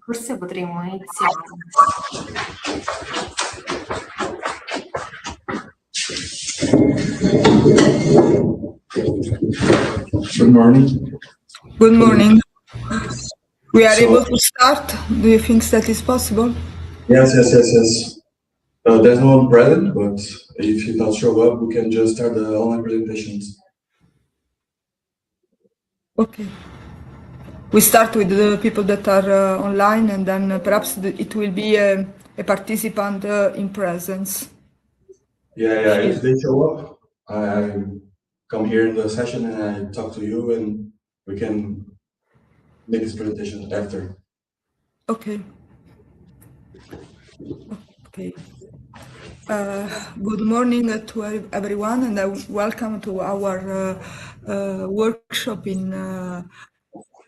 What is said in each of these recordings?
Forse potremmo iniziare. Good morning. Good morning. We are able to start. Do you think that is possible? Yes. There's no one present, but if you not show up, we can just start the online presentations. Okay. We start with the people that are online, and then perhaps it will be a participant in presence. Yeah. If they show up, I come here in the session and I talk to you, and we can make this presentation after. Okay. Good morning to everyone, and welcome to our workshop in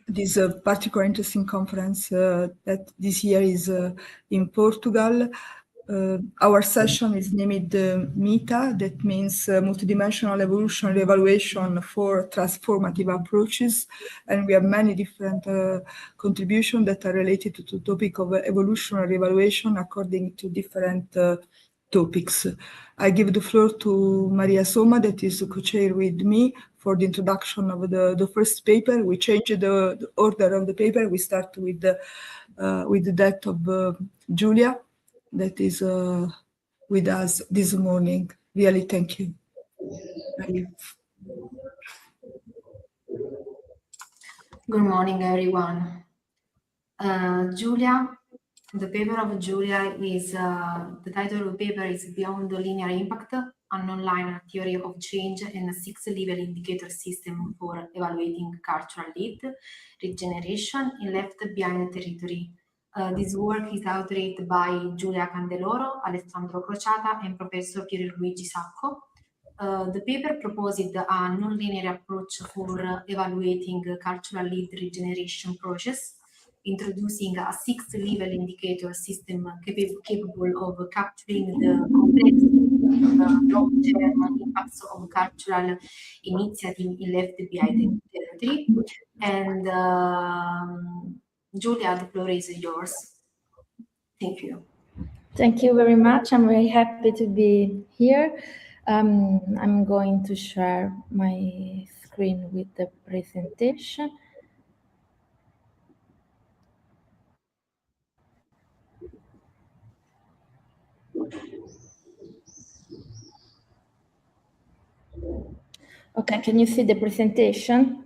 this particular interesting conference that this year is in Portugal. Our session is named MITA, that means Multidimensional Evolutionary Evaluation for Transformative Approaches, and we have many different contributions that are related to the topic of evolutionary evaluation according to different topics. I give the floor to Maria Soma, that is co-chair with me, for the introduction of the first paper. We changed the order of the paper. We start with that of Julia, that is with us this morning. Really, thank you. Good morning, everyone. The paper of Julia is, the title of the paper is Beyond the Linear Impact, an online theory of change and a 6-level indicator system for evaluating cultural lead regeneration in left behind territory. This work is authored by Giulia Candeloro, Alessandro Crociata, and Professor Pierluigi Sacco. The paper proposed a non-linear approach for evaluating cultural lead regeneration process, introducing a 6-level indicator system capable of capturing the complex long-term impacts of cultural initiative in left behind territory. And Giulia, the floor is yours. Thank you. Thank you very much. I'm very happy to be here. I'm going to share my screen with the presentation. Okay, can you see the presentation?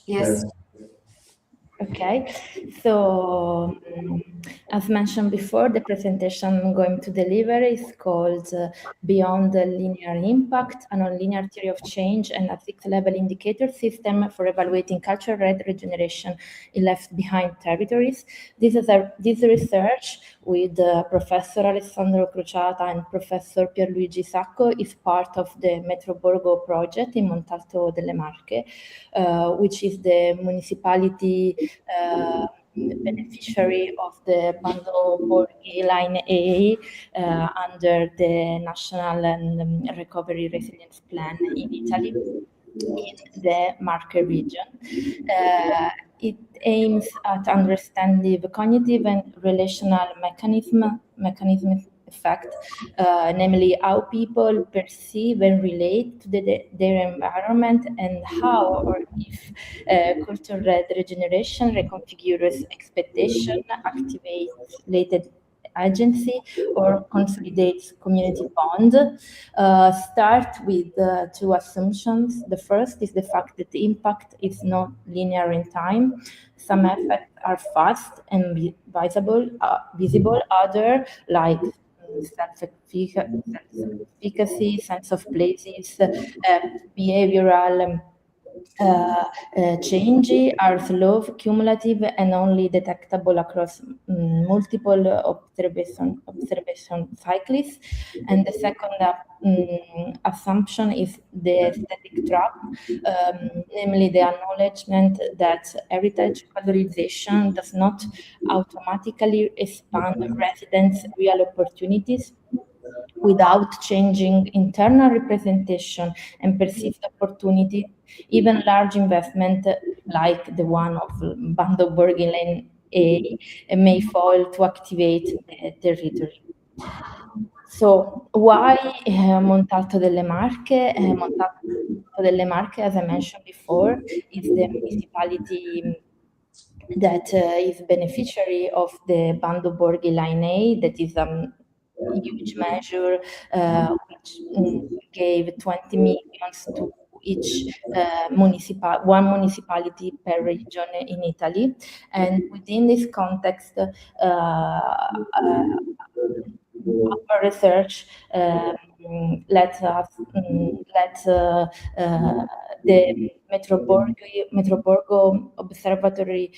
Yes. Okay, so as mentioned before, the presentation I'm going to deliver is called Beyond the Linear Impact, a Nonlinear Theory of Change and a 6-Level Indicator System for Evaluating Cultural Regeneration in Left Behind Territories. This research with Professor Alessandro Crociata and Professor Pierluigi Sacco is part of the Metro Borgo project in Montalto delle Marche, which is the municipality beneficiary of the Bando Borghi Line A under the National and Recovery Resilience Plan in Italy, in the Marche region. It aims at understanding the cognitive and relational mechanism effect, namely how people perceive and relate to their environment, and how or if cultural regeneration reconfigures expectation, activates latent agency, or consolidates community bond. Start with two assumptions. The first is the fact that the impact is not linear in time. Some effects are fast and visible. Other, like self-efficacy, sense of places, behavioral changes are slow, cumulative, and only detectable across multiple observation cycles. And the second assumption is the aesthetic trap, namely the acknowledgement that heritage valorization does not automatically expand residents' real opportunities without changing internal representation and perceived opportunity. Even large investment like the one of Bando Borghi Line A may fail to activate the territory. So why Montalto delle Marche? Montalto delle Marche, as I mentioned before, is the municipality that is beneficiary of the Bando Borghi Line A, that is huge measure which gave 20 million to each one municipality per region in Italy. And within this context, our research let the Metro Borgo Observatory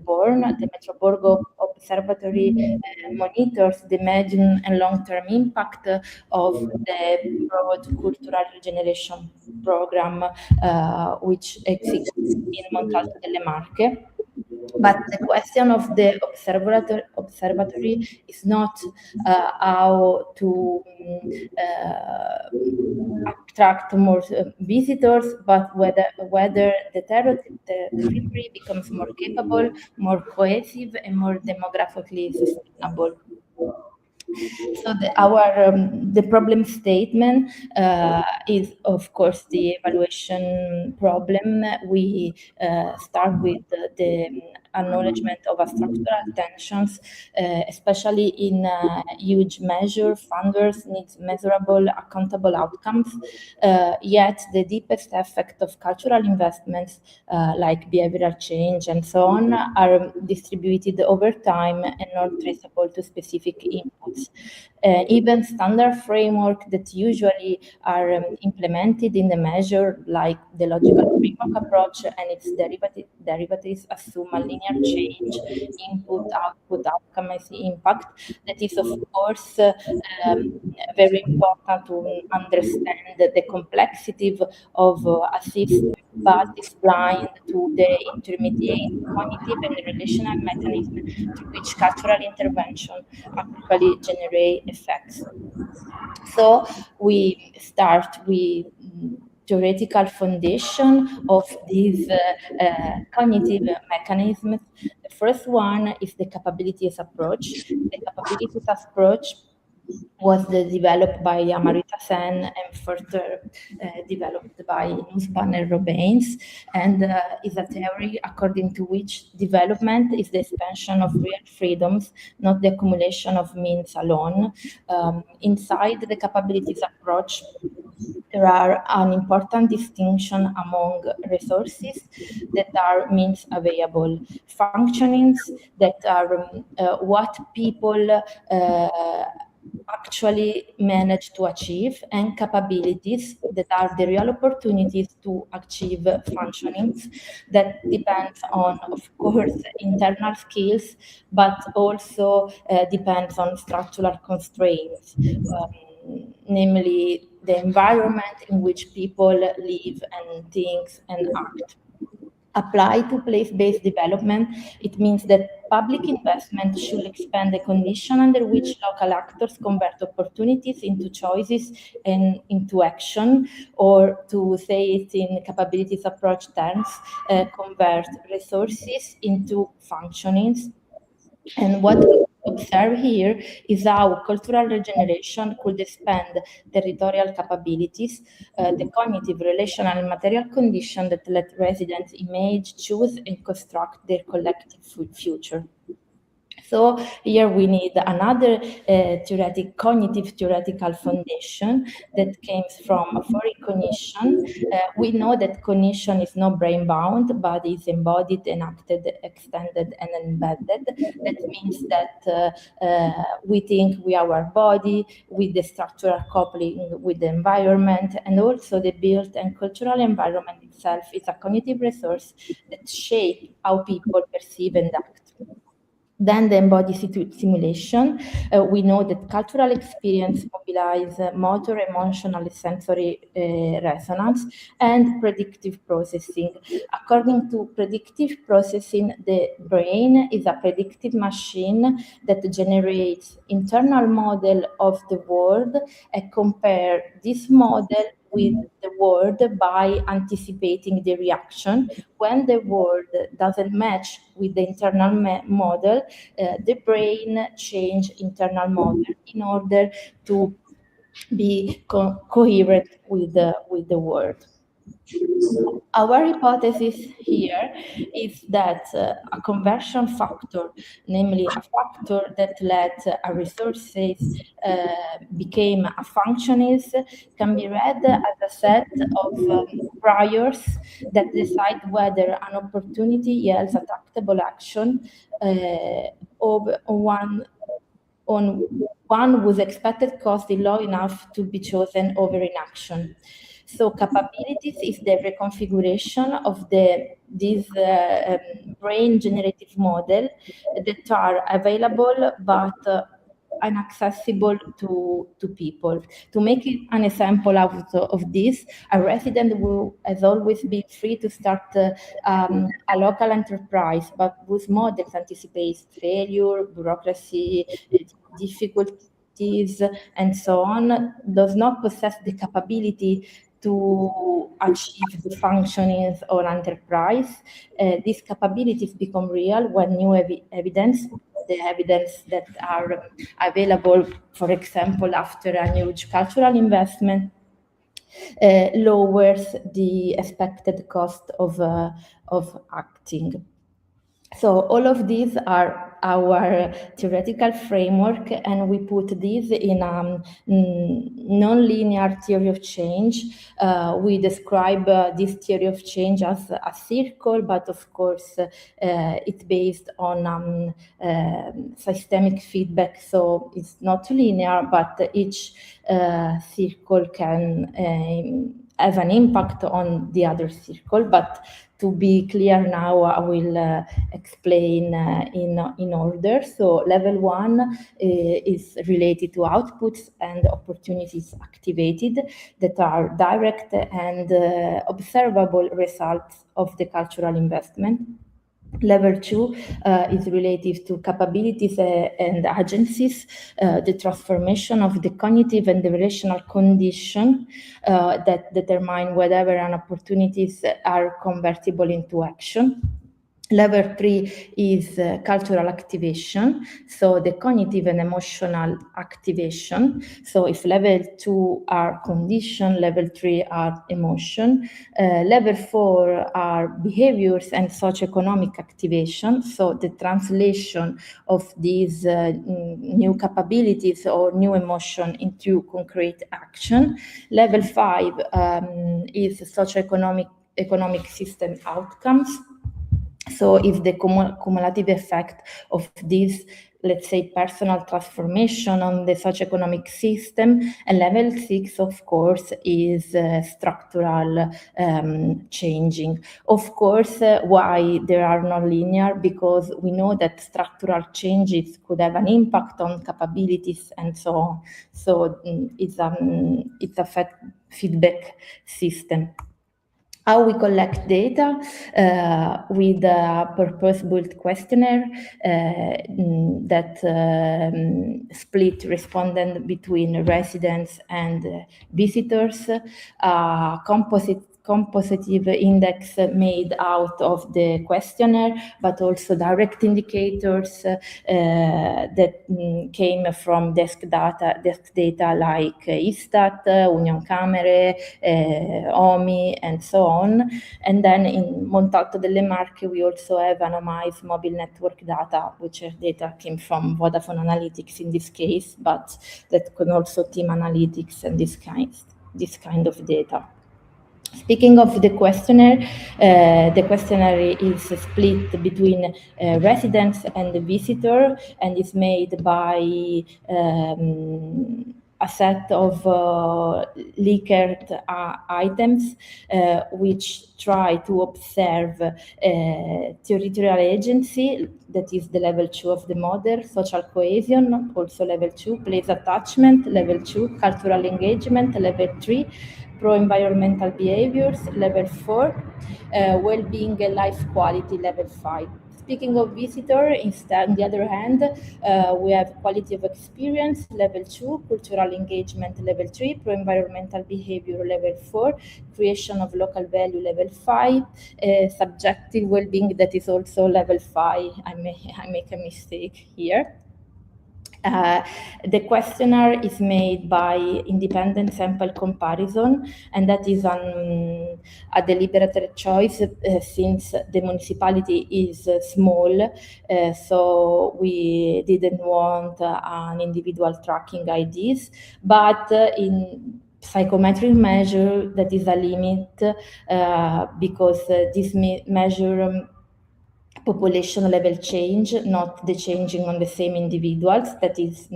born. The Metro Borgo Observatory monitors the medium and long-term impact of the broad cultural regeneration program which exists in Montalto delle Marche. But the question of the observatory is not how to attract more visitors, but whether the territory becomes more capable, more cohesive, and more demographically sustainable. So the problem statement is, of course, the evaluation problem. We start with the acknowledgement of structural tensions, especially in huge measure. Funders need measurable, accountable outcomes. Yet the deepest effect of cultural investments, like behavioral change and so on, are distributed over time and not traceable to specific inputs. Even standard framework that usually are implemented in the measure, like the logical framework approach and its derivatives, assume a linear change, input, output, outcome, and impact. That is, of course, very important to understand the complexity of a system, but is blind to the intermediate cognitive and relational mechanism through which cultural intervention actually generate effects. So we start with theoretical foundation of these cognitive mechanisms. The first one is the capabilities approach. The capabilities approach was developed by Amartya Sen and further developed by Nussbaum and Robbins, and is a theory according to which development is the expansion of real freedoms, not the accumulation of means alone. Inside the capabilities approach, there are an important distinction among resources that are means available, functionings that are what people actually manage to achieve, and capabilities that are the real opportunities to achieve functionings that depends on, of course, internal skills, but also depends on structural constraints, namely the environment in which people live and think and act. Applied to place-based development, it means that public investment should expand the condition under which local actors convert opportunities into choices and into action, or to say it in capabilities approach terms, convert resources into functionings. And what we observe here is how cultural regeneration could expand territorial capabilities, the cognitive, relational, and material conditions that let residents image, choose, and construct their collective future. So here we need another cognitive theoretical foundation that comes from further cognition. We know that cognition is not brain-bound, but is embodied, enacted, extended, and embedded. That means that we think with our body, with the structural coupling with the environment, and also the built and cultural environment itself is a cognitive resource that shapes how people perceive and act. Then the embodied simulation. We know that cultural experience mobilize motor, emotional, and sensory resonance, and predictive processing. According to predictive processing, the brain is a predictive machine that generates internal model of the world and compare this model with the world by anticipating the reaction. When the world doesn't match with the internal model, the brain change internal model in order to be coherent with the world. Our hypothesis here is that a conversion factor, namely a factor that let a resources became a functionist, can be read as a set of priors that decide whether an opportunity yields a tractable action on one whose expected cost is low enough to be chosen over inaction. So capabilities is the reconfiguration of this brain generative model that are available but inaccessible to people. To make an example out of this, a resident who has always been free to start a local enterprise, but whose models anticipate failure, bureaucracy, difficulties, and so on, does not possess the capability to achieve the functionings of an enterprise. These capabilities become real when new evidence, the evidence that are available, for example, after a huge cultural investment, lowers the expected cost of acting. So all of these are our theoretical framework, and we put this in a non-linear theory of change. We describe this theory of change as a circle, but of course it's based on systemic feedback, so it's not linear, but each circle can have an impact on the other circle. But to be clear now, I will explain in order. So level 1 is related to outputs and opportunities activated that are direct and observable results of the cultural investment. Level 2 is related to capabilities and agencies, the transformation of the cognitive and the relational condition that determine whether an opportunities are convertible into action. Level 3 is cultural activation, so the cognitive and emotional activation. So if level 2 are condition, level 3 are emotion. Level 4 are behaviors and socioeconomic activation, so the translation of these new capabilities or new emotion into concrete action. Level 5 is socioeconomic system outcomes. So if the cumulative effect of this, let's say, personal transformation on the socioeconomic system, and level 6, of course, is structural changing. Of course, why they are not linear? Because we know that structural changes could have an impact on capabilities and so on. So it's a feedback system. How we collect data with a purpose-built questionnaire that split respondent between residents and visitors, compositive index made out of the questionnaire, but also direct indicators that came from desk data like ISTAT, Union Camere, OMI, and so on. And then in Montalto delle Marche, we also have anonymized mobile network data, which data came from Vodafone Analytics in this case, but that could also team analytics and this kind of data. Speaking of the questionnaire is split between residents and the visitor, and is made by a set of Likert items which try to observe territorial agency, that is the level 2 of the model, social cohesion, also level 2, place attachment, level 2, cultural engagement, level 3, pro-environmental behaviors, level 4, well-being and life quality, level 5. Speaking of visitor, instead, on the other hand, we have quality of experience, level 2, cultural engagement, level 3, pro-environmental behavior, level 4, creation of local value, level 5, subjective well-being, that is also level 5. I make a mistake here. The questionnaire is made by independent sample comparison, and that is a deliberate choice since the municipality is small, so we didn't want an individual tracking IDs, but in psychometric measure, that is a limit because this measure population level change, not the changing on the same individuals that is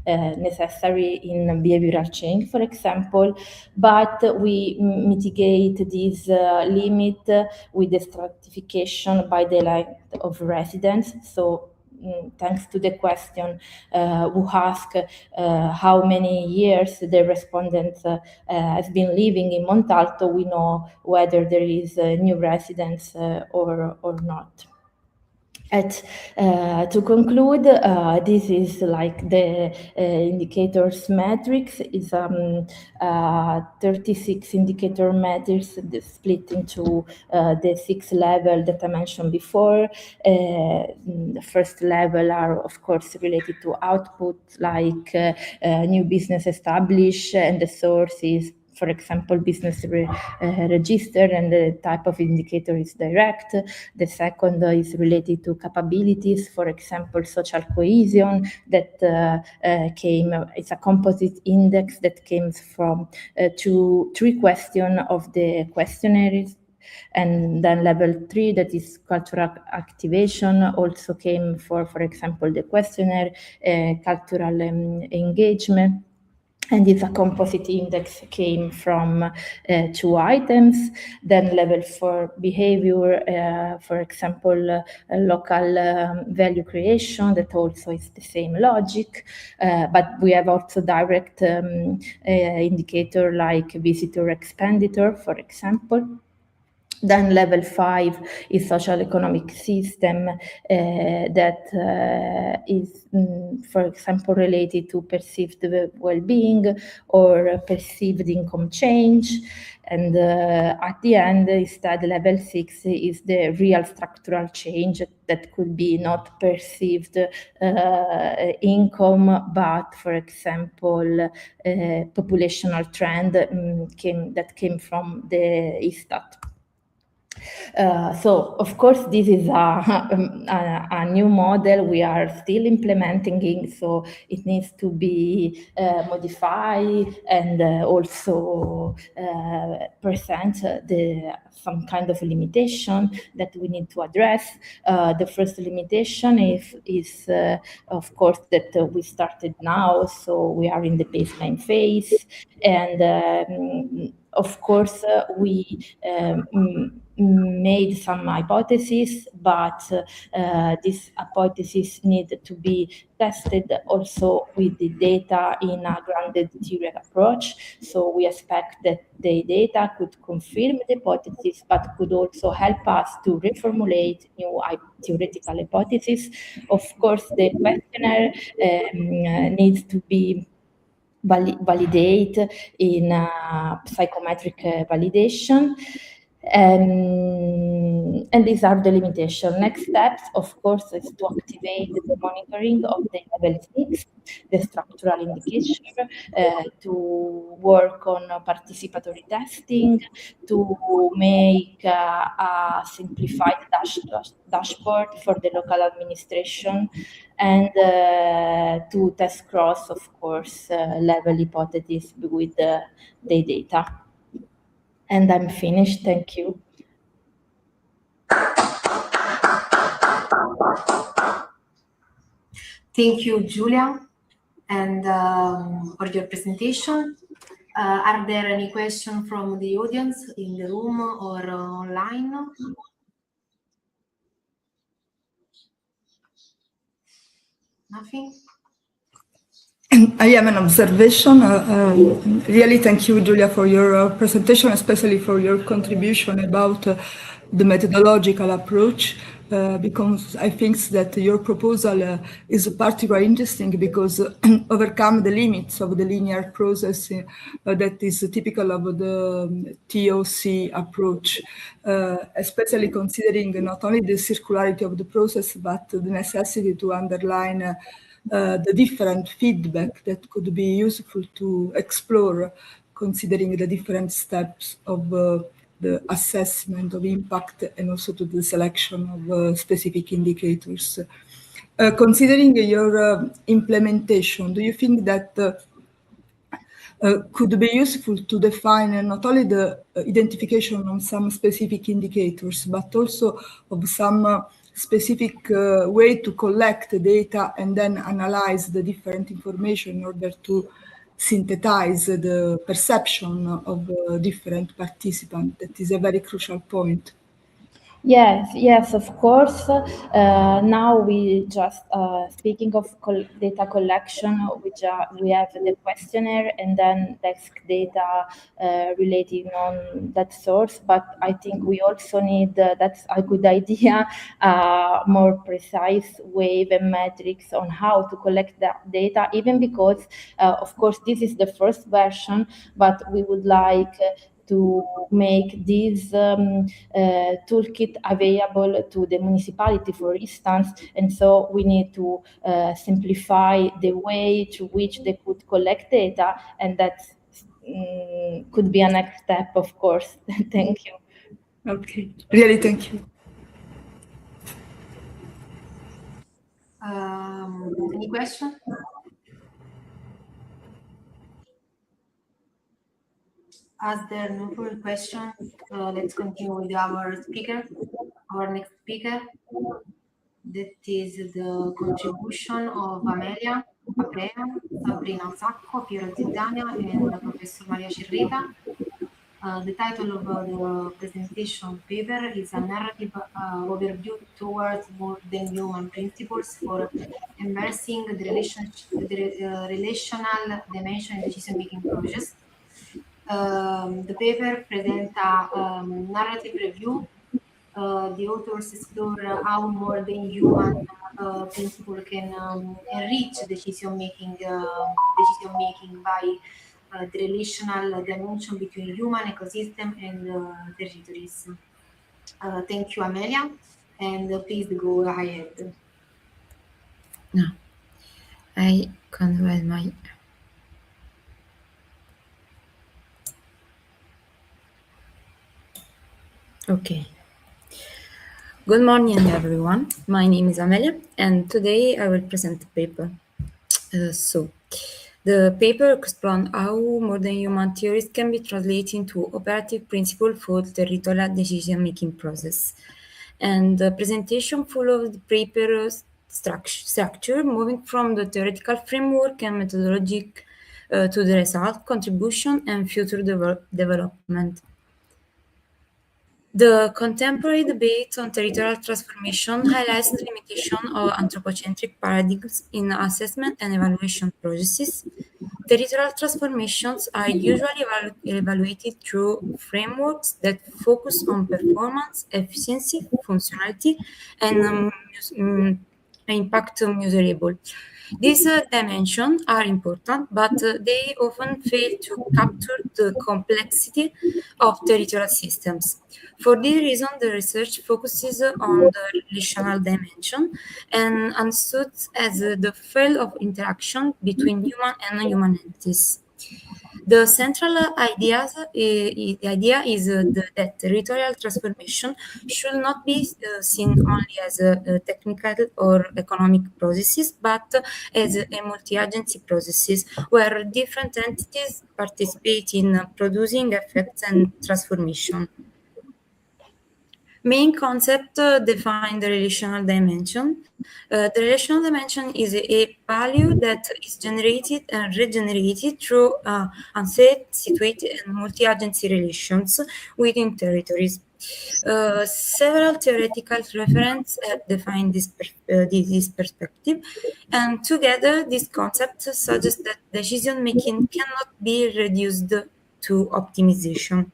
necessary in behavioral change, for example, but we mitigate this limit with the stratification by the length of residence. So thanks to the question who ask how many years the respondent has been living in Montalto, we know whether there is new residence or not. To conclude, this is like the indicators matrix is 36 indicator matrix split into the 6 level that I mentioned before. The first level are of course related to output, like new business established, and the source is, for example, business register, and the type of indicator is direct. The second is related to capabilities, for example, social cohesion, that it's a composite index that came from 3 questions of the questionnaires. And then level 3, that is cultural activation, also came for example, the questionnaire, cultural engagement. And it's a composite index came from 2 items. Then level 4 behavior, for example, local value creation, that also is the same logic. But we have also direct indicator like visitor expenditure, for example. Then level 5 is social economic system that is, for example, related to perceived well-being or perceived income change. And at the end, instead, level 6 is the real structural change that could be not perceived income, but, for example, populational trend that came from the ISTAT. So, of course, this is a new model we are still implementing it, so it needs to be modified and also present some kind of limitation that we need to address. The first limitation is of course, that we started now, so we are in the baseline phase, and of course, we made some hypotheses, but these hypotheses need to be tested also with the data in a grounded theory approach. So we expect that the data could confirm the hypothesis, but could also help us to reformulate new theoretical hypotheses. Of course, the questionnaire needs to be validate in psychometric validation. And these are the limitations. Next steps, of course, is to activate the monitoring of the level 6, the structural indication, to work on participatory testing, to make a simplified dashboard for the local administration, and to test cross, of course, level hypotheses with the data. And I'm finished. Thank you. Thank you, Giulia, and for your presentation. Are there any questions from the audience in the room or online? Nothing? I have an observation. Really, thank you, Giulia, for your presentation, especially for your contribution about the methodological approach, because I think that your proposal is particularly interesting because overcome the limits of the linear process that is typical of the TOC approach, especially considering not only the circularity of the process, but the necessity to underline the different feedback that could be useful to explore, considering the different steps of the assessment of impact and also to the selection of specific indicators. Considering your implementation, do you think that could be useful to define not only the identification of some specific indicators, but also of some specific way to collect the data and then analyze the different information in order to synthesize the perception of different participants? That is a very crucial point. Yes, of course. Now we just speaking of data collection, we have the questionnaire and then text data relating on that source. But I think we also need that's a good idea, more precise wave and metrics on how to collect that data. Even because, of course, this is the first version, but we would like to make this toolkit available to the municipality, for instance, and so we need to simplify the way to which they could collect data, and that could be a next step, of course. Thank you. Okay, really, thank you. Any question? As there are no further questions, let's continue with our next speaker. That is the contribution of Amelia Aprea, Sabrina Sacco, Piero Zizzania, and Professor Maria Cerreta. The title of the presentation paper is a narrative overview towards more than human principles for immersing the relational dimension in decision-making process. The paper presents a narrative review. The authors explore how more than human principle can enrich decision making by the relational dimension between human ecosystem and territories. Thank you, Amelia, and please go ahead. No, I can't read my. Okay. Good morning, everyone. My name is Amelia, and today I will present the paper. The paper explores how modern human theories can be translated into operative principle for the territorial decision-making process. And the presentation follows the paper's structure, moving from the theoretical framework and methodology to the result, contribution, and future development. The contemporary debate on territorial transformation highlights the limitation of anthropocentric paradigms in assessment and evaluation processes. Territorial transformations are usually evaluated through frameworks that focus on performance, efficiency, functionality, and impact measurable. These dimensions are important, but they often fail to capture the complexity of territorial systems. For this reason, the research focuses on the relational dimension and understood as the field of interaction between human and non-human entities. The central idea is that territorial transformation should not be seen only as a technical or economic processes, but as a multi-agency processes where different entities participate in producing effects and transformation. Main concept define the relational dimension. The relational dimension is a value that is generated and regenerated through unsaid, situated, and multi-agency relations within territories. Several theoretical references have defined this perspective, and together these concepts suggest that decision-making cannot be reduced to optimization.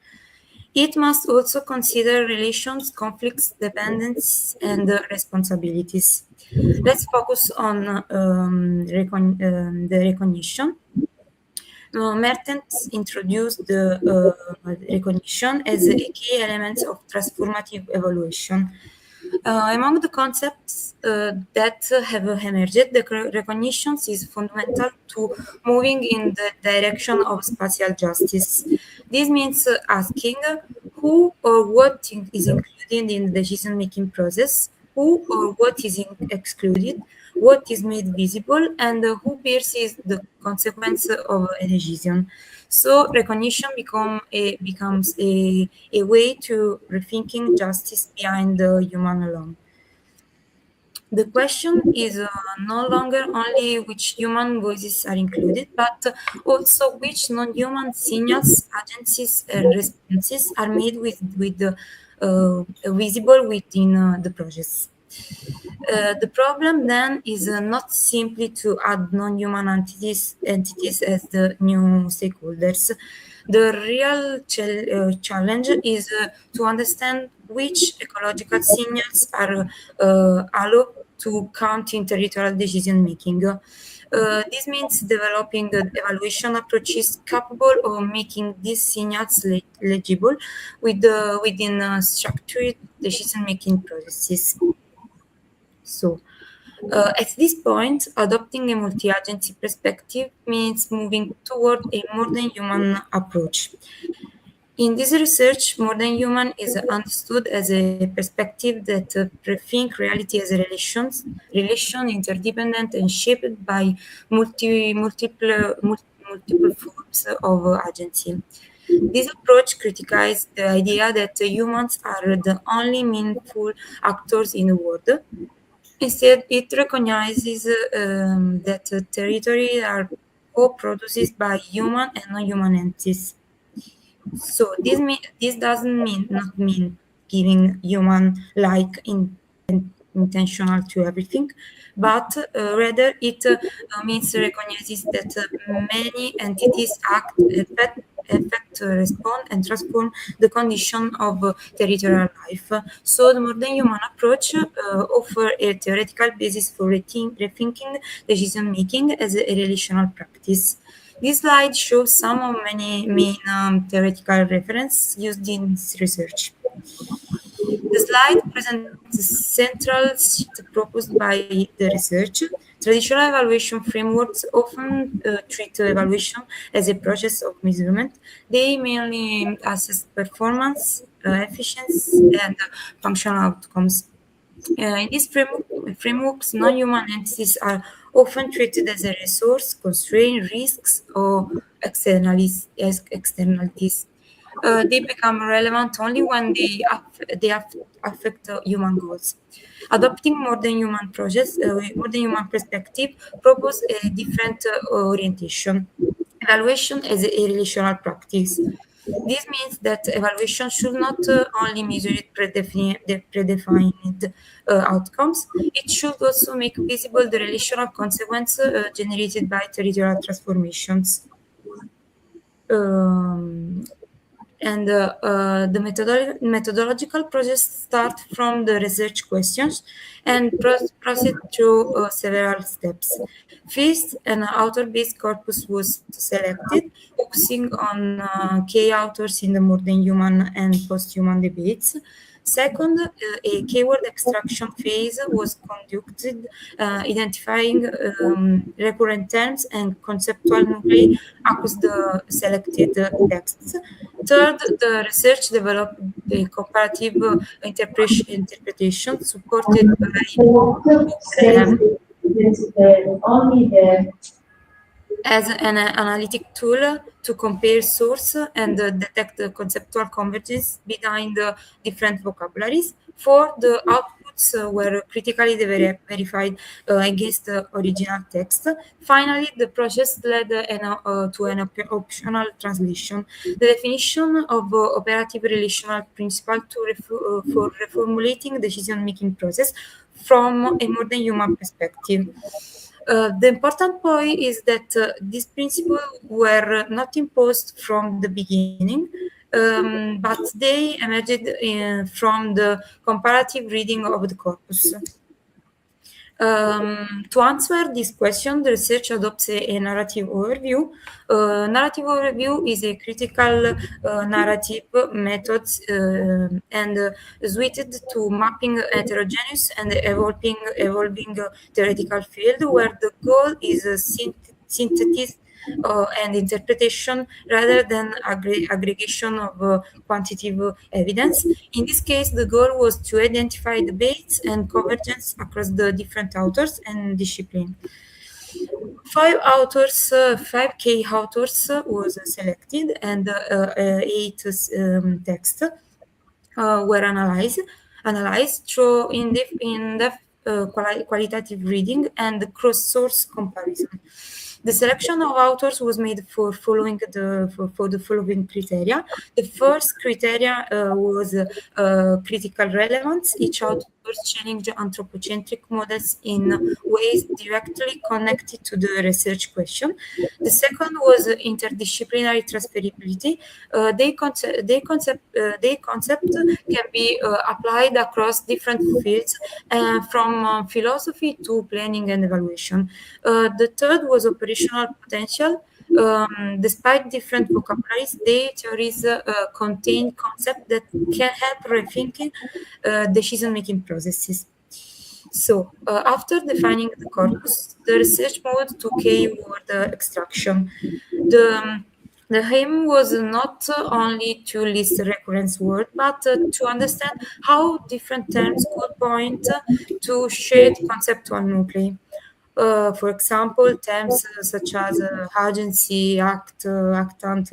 It must also consider relations, conflicts, dependence, and responsibilities. Let's focus on the recognition. Mertens introduced the recognition as a key element of transformative evaluation. Among the concepts that have emerged, the recognition is fundamental to moving in the direction of spatial justice. This means asking who or what is included in the decision-making process, who or what is excluded, what is made visible, and who bears the consequence of a decision. So recognition becomes a way to rethinking justice behind the human alone. The question is no longer only which human voices are included, but also which non-human signals, agencies, and responses are made visible within the process. The problem then is not simply to add non-human entities as the new stakeholders. The real challenge is to understand which ecological signals are allowed to count in territorial decision making. This means developing evaluation approaches capable of making these signals legible within structured decision making processes. So, at this point, adopting a multi-agency perspective means moving toward a more than human approach. In this research, more than human is understood as a perspective that rethinks reality as relation interdependent and shaped by multiple forms of agency. This approach criticizes the idea that humans are the only meaningful actors in the world. Instead, it recognizes that territory are co-produced by human and non-human entities. So this doesn't not mean giving human intentional to everything, but rather it means recognizes that many entities act affect, respond, and transform the condition of territorial life. So the modern human approach offers a theoretical basis for rethinking decision-making as a relational practice. This slide shows some of many main theoretical references used in this research. The slide presents the central shift proposed by the research. Traditional evaluation frameworks often treat evaluation as a process of measurement. They mainly assess performance, efficiency, and functional outcomes. In these frameworks, non-human entities are often treated as a resource, constraint, risks, or externalities. They become relevant only when they affect human goals. Adopting modern human perspective propose a different orientation. Evaluation as a relational practice. This means that evaluation should not only measure the predefined outcomes, it should also make visible the relational consequences generated by territorial transformations. Um, the methodological process starts from the research questions and proceed through several steps. First, an author-based corpus was selected, focusing on key authors in the modern human and post-human debates. Second, a keyword extraction phase was conducted, identifying recurrent terms and conceptual nuclei across the selected texts. Third, the research developed a comparative interpretation supported by ORM as an analytic tool to compare source and detect the conceptual convergence behind the different vocabularies. For the outputs were critically verified against the original text. Finally, the process led to an optional translation. The definition of operative relational principle for reformulating decision-making process from a modern human perspective. The important point is that these principles were not imposed from the beginning, but they emerged from the comparative reading of the corpus. To answer this question, the research adopts a narrative overview. Narrative overview is a critical narrative method and suited to mapping heterogeneous and evolving theoretical field where the goal is synthesis and interpretation rather than aggregation of quantitative evidence. In this case, the goal was to identify debates and convergence across the different authors and discipline. Five key authors was selected, and 8 texts were analyzed through in-depth qualitative reading and cross-source comparison. The selection of authors was made for the following criteria. The first criteria was critical relevance. Each author challenged anthropocentric models in ways directly connected to the research question. The second was interdisciplinary transferability. Their concept can be applied across different fields, from philosophy to planning and evaluation. The third was operational potential. Despite different vocabularies, their theories contain concepts that can help rethinking decision-making processes. So, after defining the corpus, the research moved to keyword extraction. The aim was not only to list recurrence words, but to understand how different terms could point to shared conceptual nuclei. For example, terms such as agency, actant,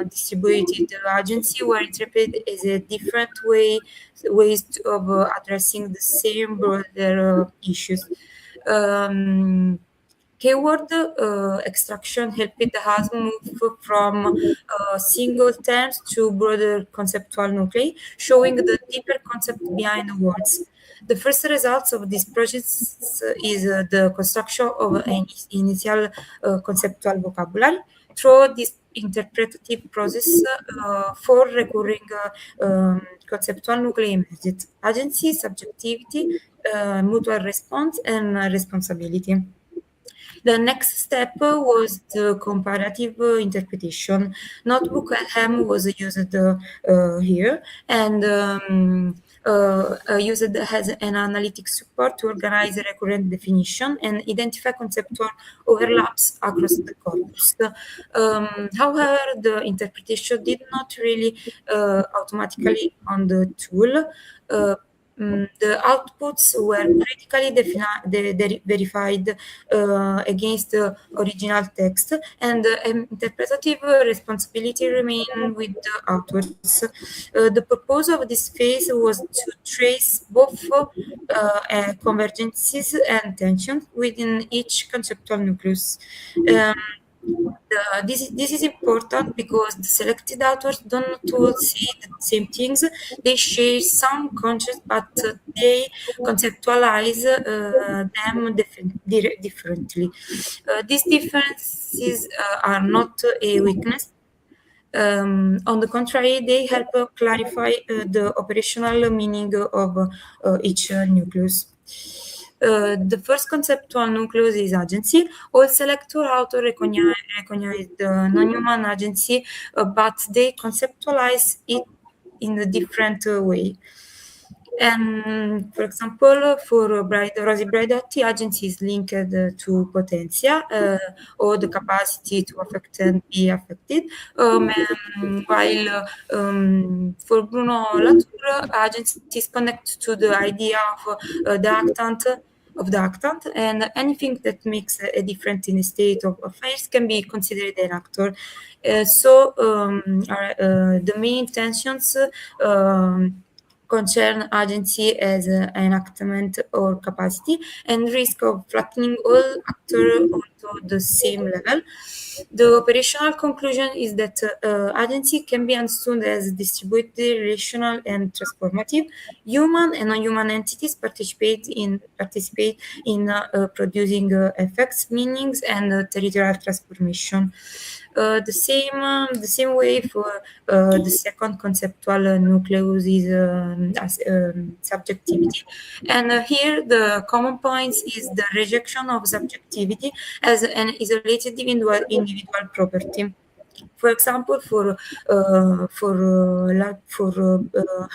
distributed agency were interpreted as a different ways of addressing the same broader issues. Keyword extraction helped us move from single terms to broader conceptual nuclei, showing the deeper concept behind the words. The first results of this process is the construction of an initial conceptual vocabulary. Through this interpretative process for recurring conceptual nuclei emerged: agency, subjectivity, mutual response, and responsibility. The next step was the comparative interpretation. Notebook LM was used here and used as an analytic support to organize recurrent definition and identify conceptual overlaps across the corpus. However, the interpretation did not really automatically on the tool. The outputs were critically verified against the original text, and interpretative responsibility remained with the authors. The purpose of this phase was to trace both convergences and tensions within each conceptual nucleus. This is important because the selected authors don't all say the same things. They share some concepts, but they conceptualize them differently. These differences are not a weakness. On the contrary, they help clarify the operational meaning of each nucleus. The first conceptual nucleus is agency. All selector authors recognize the non-human agency, but they conceptualize it in a different way. And for example, for Rosy Braidotti, agency is linked to potentia or the capacity to affect and be affected. While for Bruno Latour, agency is connected to the idea of the actant, and anything that makes a difference in the state of affairs can be considered an actor. The main tensions concern agency as enactment or capacity and risk of flattening all actors onto the same level. The operational conclusion is that agency can be understood as distributed, relational, and transformative. Human and non-human entities participate in producing effects, meanings, and territorial transformation. The same way for the second conceptual nucleus is subjectivity, and here the common point is the rejection of subjectivity as an isolated individual property. For example, for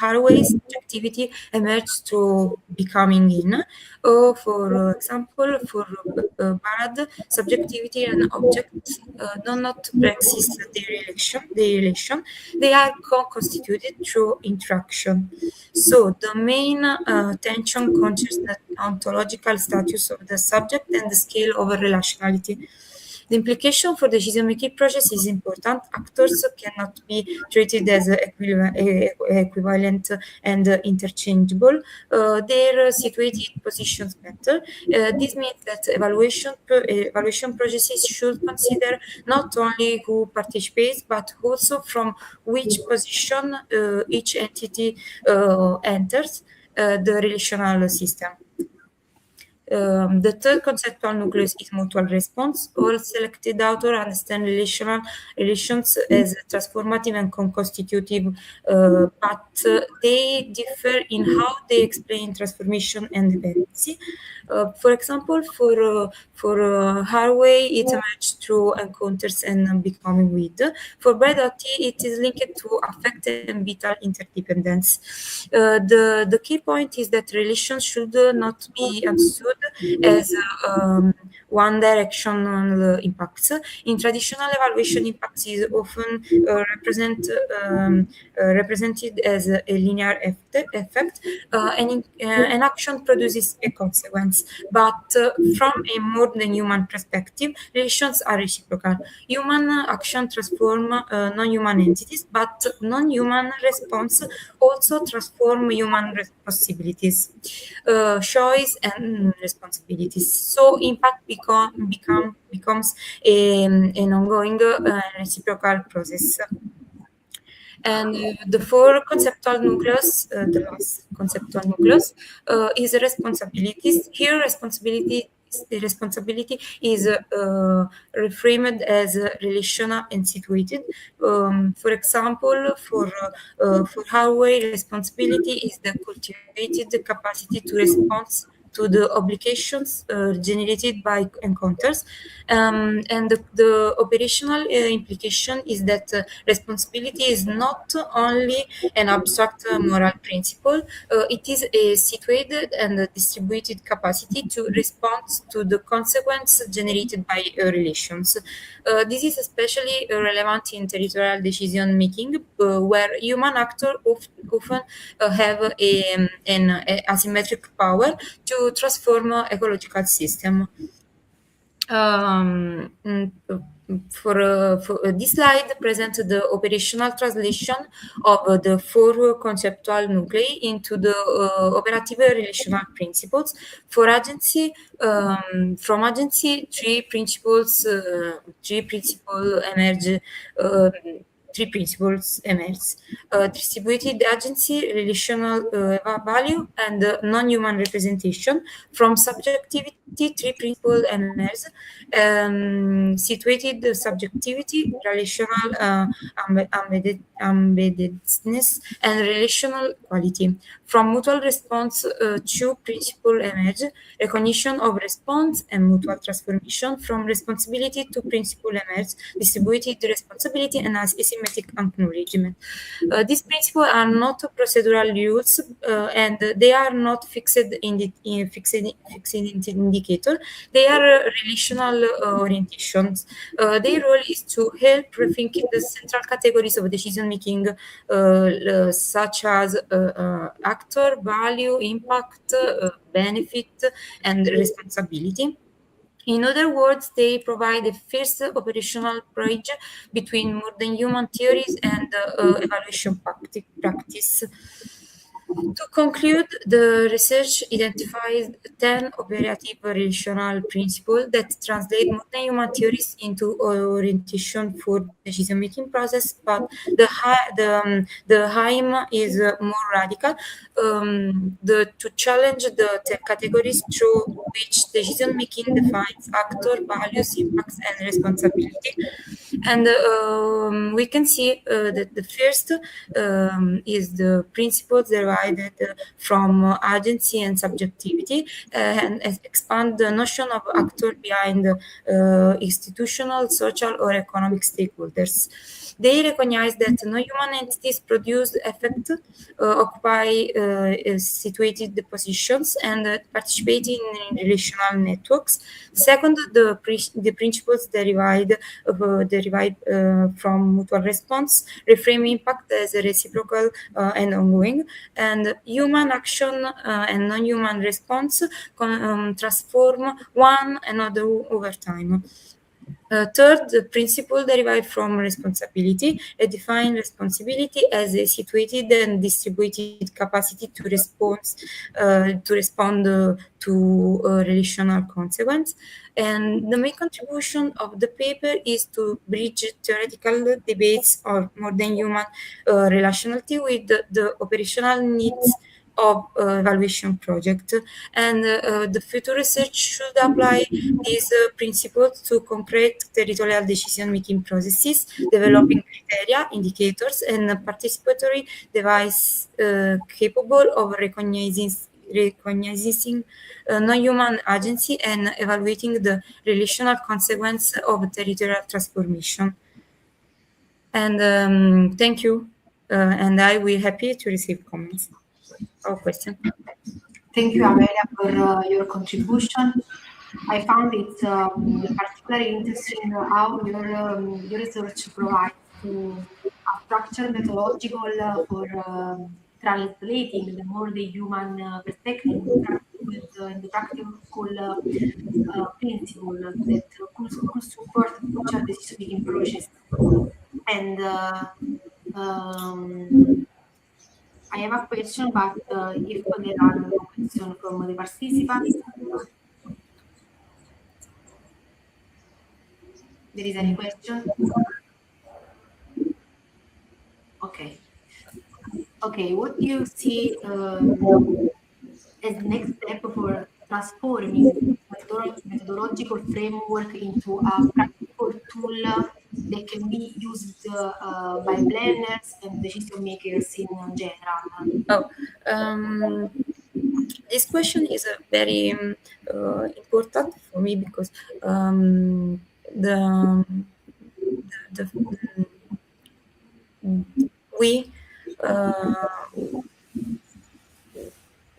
Haraway, subjectivity emerged to becoming in, or for example, for Barad, subjectivity and objects do not practice their relation. They are constituted through interaction. So the main tension concerns the ontological status of the subject and the scale of relationality. The implication for the decision-making process is important. Actors cannot be treated as equivalent and interchangeable. Their situated positions matter. This means that evaluation processes should consider not only who participates, but also from which position each entity enters the relational system. The third conceptual nucleus is mutual response. All selected authors understand relations as transformative and constitutive, but they differ in how they explain transformation and dependency. For example, for Haraway, it emerged through encounters and becoming with. For Braidotti, it is linked to affect and vital interdependence. The key point is that relations should not be understood as one directional impacts. In traditional evaluation, impacts is often represented as a linear effect. An action produces a consequence, but from a more than human perspective, relations are reciprocal. Human action transform non-human entities, but non-human response also transform human possibilities, choice, and responsibilities. So impact becomes an ongoing reciprocal process. And the fourth conceptual nucleus, the last conceptual nucleus, is responsibilities. Here, responsibilities responsibility is reframed as relational and situated. For example, for hardware, responsibility is the cultivated capacity to respond to the obligations generated by encounters. And the operational implication is that responsibility is not only an abstract moral principle, it is a situated and distributed capacity to respond to the consequence generated by relations. This is especially relevant in territorial decision making, where human actors often have an asymmetric power to transform ecological system. For this slide presents the operational translation of the four conceptual nuclei into the operative relational principles. For agency, from agency, three principles emerge. Three principles emerge: distributed agency, relational value, and non-human representation. From subjectivity, three principles emerge: situated subjectivity, relational embeddedness, and relational quality. From mutual response, two principles emerge: recognition of response and mutual transformation. From responsibility, two principles emerge: distributed responsibility and asymmetric acknowledgement. These principles are not procedural rules, and they are not fixed indicator. They are relational orientations. Their role is to help rethinking the central categories of decision making, such as actor, value, impact, benefit, and responsibility. In other words, they provide a first operational bridge between more than human theories and evaluation practice. To conclude, the research identifies 10 operative relational principles that translate modern human theories into orientation for decision-making process, but the aim is more radical, to challenge the categories through which decision-making defines actor, values, impacts, and responsibility. And we can see that the first is the principles derived from agency and subjectivity, and expand the notion of actor behind institutional, social, or economic stakeholders. They recognize that non-human entities produce effect, occupy situated positions, and participate in relational networks. Second, the principles derived from mutual response reframe impact as reciprocal and ongoing, and human action and non-human response transform one another over time. Third, the principle derived from responsibility define responsibility as a situated and distributed capacity to respond to relational consequence. And the main contribution of the paper is to bridge theoretical debates of modern human relationality with the operational needs of evaluation project, and the future research should apply these principles to concrete territorial decision-making processes, developing criteria, indicators, and participatory device capable of recognizing non-human agency and evaluating the relational consequence of territorial transformation. And thank you, and I will be happy to receive comments or questions. Thank you, Amelia, for your contribution. I found it particularly interesting how your research provides to a structured methodological for translating the more the human perspective in the practical principle that could support future decision-making process. And I have a question, but if there are no questions from the participants, there is any question? Okay. Okay, what do you see as next step for transforming methodological framework into a practical tool that can be used by planners and decision makers in general? This question is very important for me because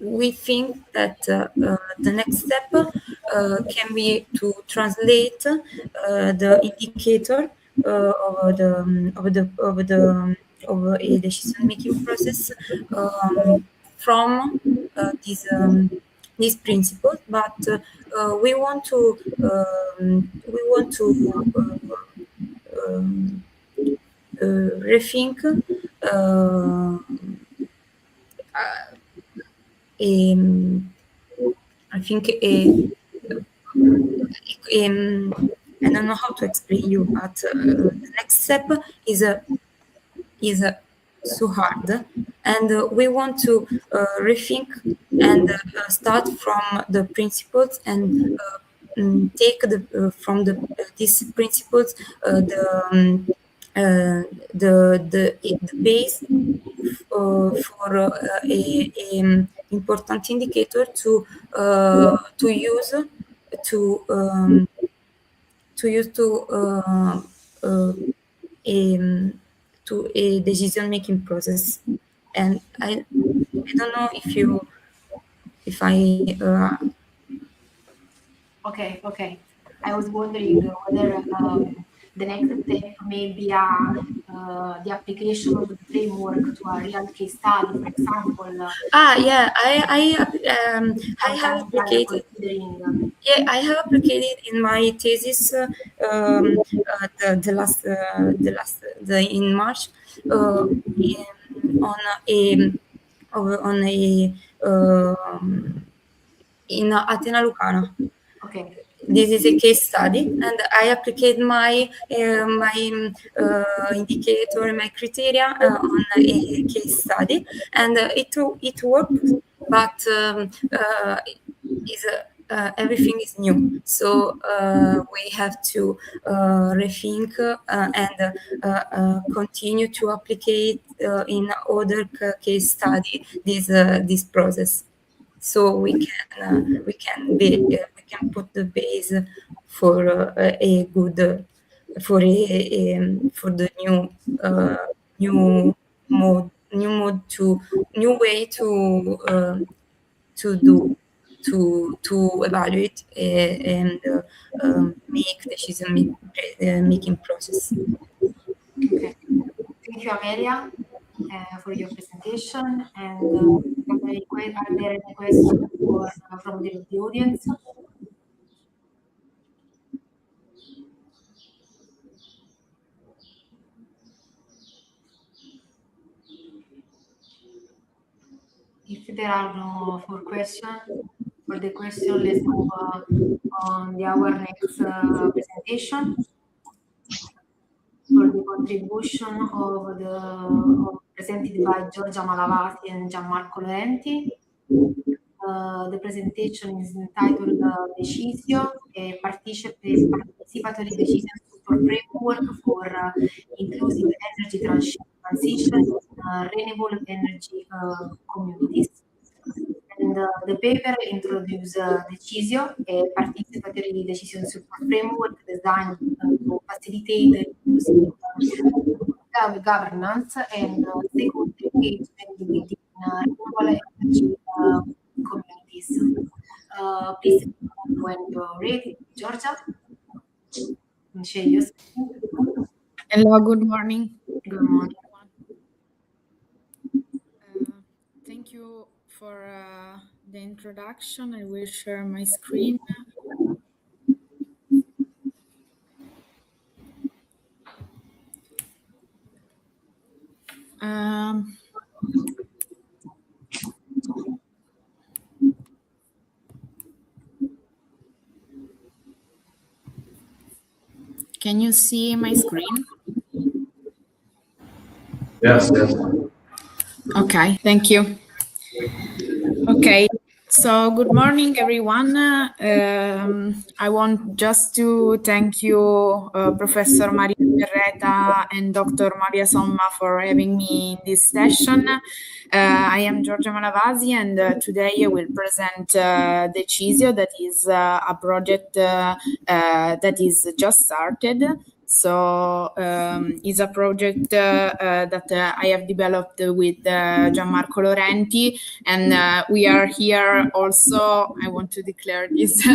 we think that the next step can be to translate the indicator of a decision making process from these principles, but we want to rethink I think I don't know how to explain you, but the next step is so hard, and we want to rethink and start from the principles and take from these principles the base for a important indicator to use to a decision making process. And I don't know if I Okay. I was wondering whether the next step may be the application of the framework to a real case study, for example. Yeah, I have applied. Yeah, I have applied in my thesis in March in Athena Lucana. Okay. This is a case study, and I applied my indicator, my criteria on a case study, and it worked, but everything is new, so we have to rethink and continue to apply in other case study this process, so we can put the base for a good for the new way to evaluate and make decision making process. Okay. Thank you, Amelia, for your presentation. And are there any questions from the audience? If there are no more questions, let's move on our next presentation. For the contribution presented by Giorgia Malavasi and Gianmarco Laurenti. The presentation is entitled Decisio, a participatory decision support framework for inclusive energy transition in renewable energy communities. And the paper introduces Decisio, a participatory decision support framework designed to facilitate inclusive governance and stakeholder engagement within renewable energy communities. Please, when you're ready, Giorgia, share your screen. Hello, good morning. Good morning. Thank you for the introduction. I will share my screen. Can you see my screen? Yes. Okay, thank you. Okay, So good morning, everyone. I want just to thank you, Professor Maria Berreta and Dr. Maria Somma for having me in this session. I am Giorgia Malavasi, and today I will present Decisio, that is a project that is just started. So it's a project that I have developed with Gianmarco Laurenti, and we are here also, I want to declare this,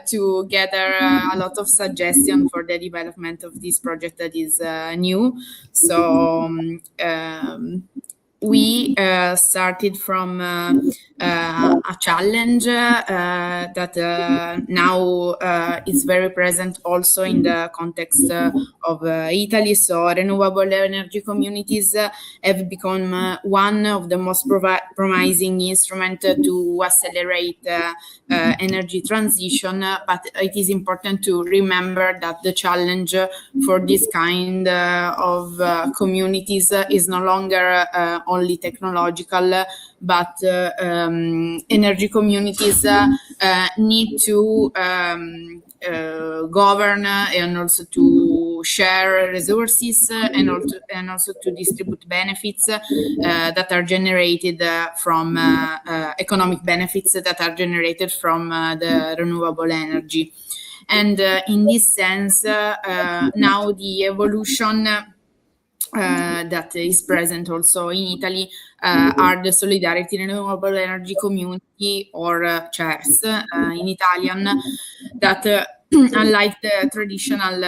to gather a lot of suggestions for the development of this project that is new. So we started from a challenge that now is very present also in the context of Italy. So renewable energy communities have become one of the most promising instruments to accelerate energy transition, but it is important to remember that the challenge for this kind of communities is no longer only technological, but energy communities need to govern and also to share resources and also to distribute benefits that are generated from economic benefits that are generated from the renewable energy. And in this sense, now the evolution that is present also in Italy are the Solidarity Renewable Energy Community, or CERS in Italian, that unlike the traditional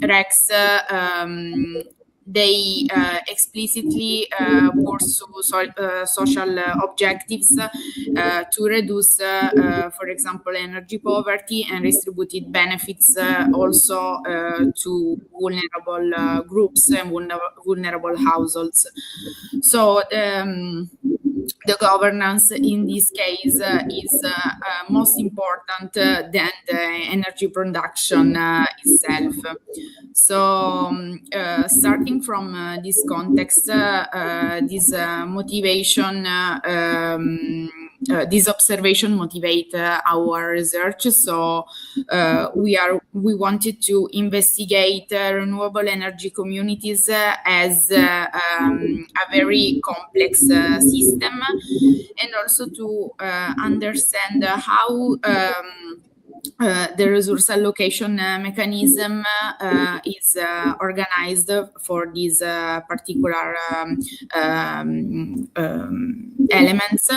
RECs, they explicitly pursue social objectives to reduce, for example, energy poverty and distributed benefits also to vulnerable groups and vulnerable households. So the governance in this case is most important than the energy production itself. So starting from this context, this motivation, this observation motivate our research. So we wanted to investigate renewable energy communities as a very complex system, and also to understand how the resource allocation mechanism is organized for these particular elements.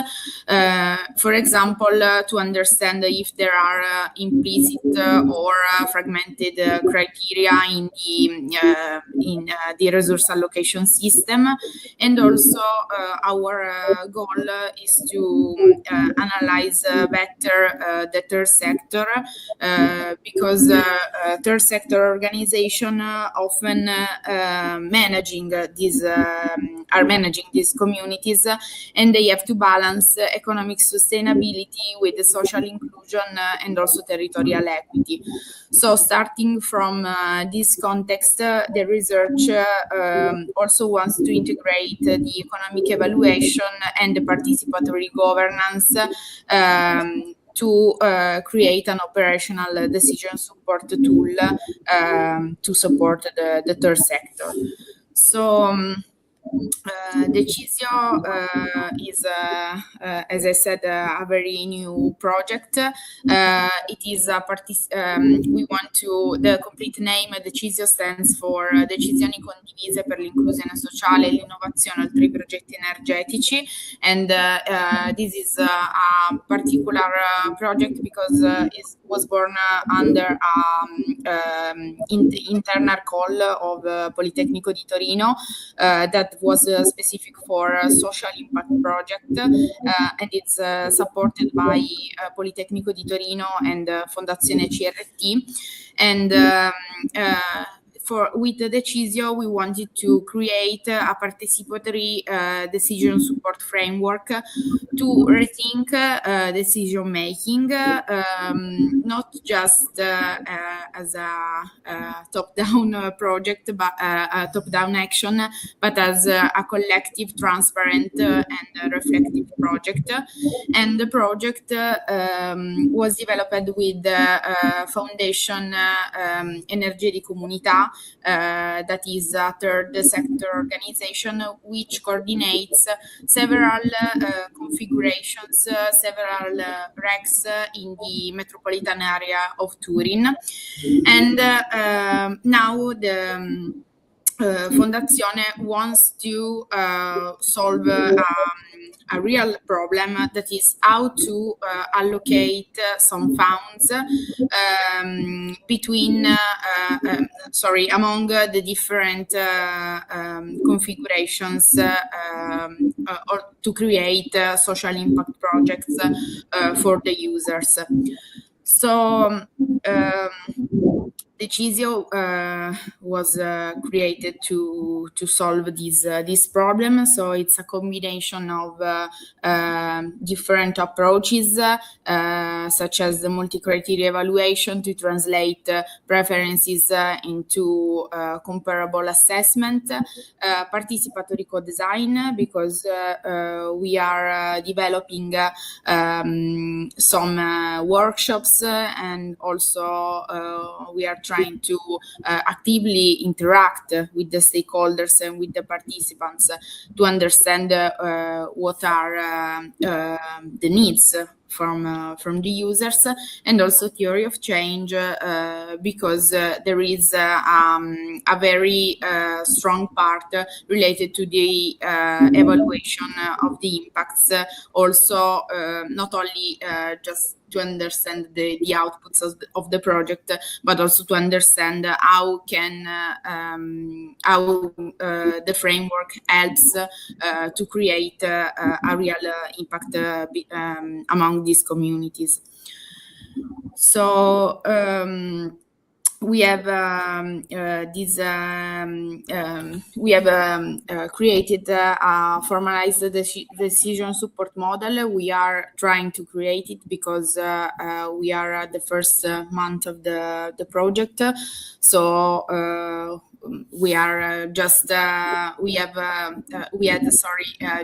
For example, to understand if there are implicit or fragmented criteria in the resource allocation system, and also our goal is to analyze better the third sector, because third sector organization often managing these are managing these communities, and they have to balance economic sustainability with the social inclusion and also territorial equity. So starting from this context, the research also wants to integrate the economic evaluation and the participatory governance to create an operational decision support tool to support the third sector. So Decisio is, as I said, a very new project. It is we want to, the complete name Decisio stands for Decisioni condivise per l'inclusione sociale e l'innovazione oltre i progetti energetici, and this is a particular project because it was born under internal call of Politecnico di Torino that was specific for a social impact project, and it's supported by Politecnico di Torino and Fondazione CRT. And with the Decisio, we wanted to create a participatory decision support framework to rethink decision making, not just as a top-down project, but a top-down action, but as a collective, transparent, and reflective project. And the project was developed with the Foundation Energie di Comunità, that is a third sector organization which coordinates several configurations, several RECs in the metropolitan area of Turin. And now the Fondazione wants to solve a real problem, that is how to allocate some funds among the different configurations or to create social impact projects for the users. So Decisio was created to solve this problem. So it's a combination of different approaches, such as the multi-criteria evaluation to translate preferences into comparable assessment, participatory co-design, because we are developing some workshops, and also we are trying to actively interact with the stakeholders and with the participants to understand what are the needs from the users, and also theory of change, because there is a very strong part related to the evaluation of the impacts, also not only just to understand the outputs of the project, but also to understand how the framework helps to create a real impact among these communities. So we have created a formalized decision support model. We are trying to create it because we are at the first month of the project. So we are just we had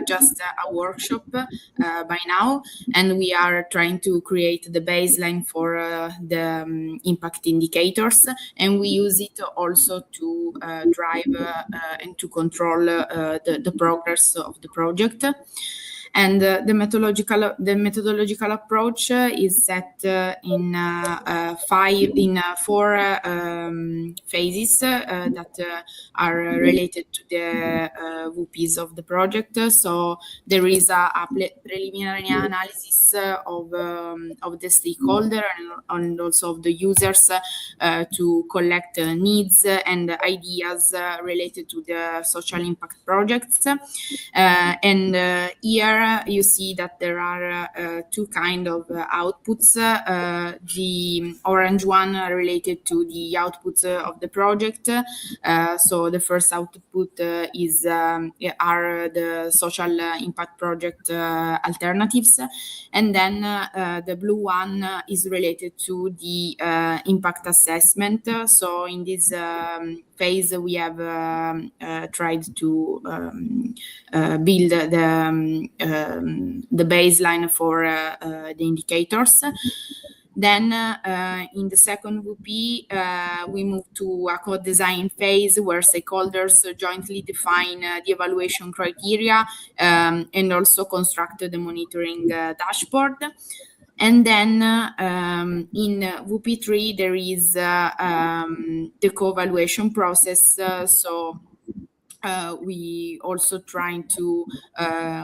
just a workshop by now, and we are trying to create the baseline for the impact indicators, and we use it also to drive and to control the progress of the project. And the methodological approach is set in four phases that are related to the VPs of the project. So there is a preliminary analysis of the stakeholder and also of the users to collect needs and ideas related to the social impact projects. And here you see that there are two kind of outputs. The orange one related to the outputs of the project. So the first output are the social impact project alternatives, and then the blue one is related to the impact assessment. So in this phase, we have tried to build the baseline for the indicators. Then in the second VP, we move to a co-design phase where stakeholders jointly define the evaluation criteria and also construct the monitoring dashboard. And then in VP3, there is the co-evaluation process. So we also trying to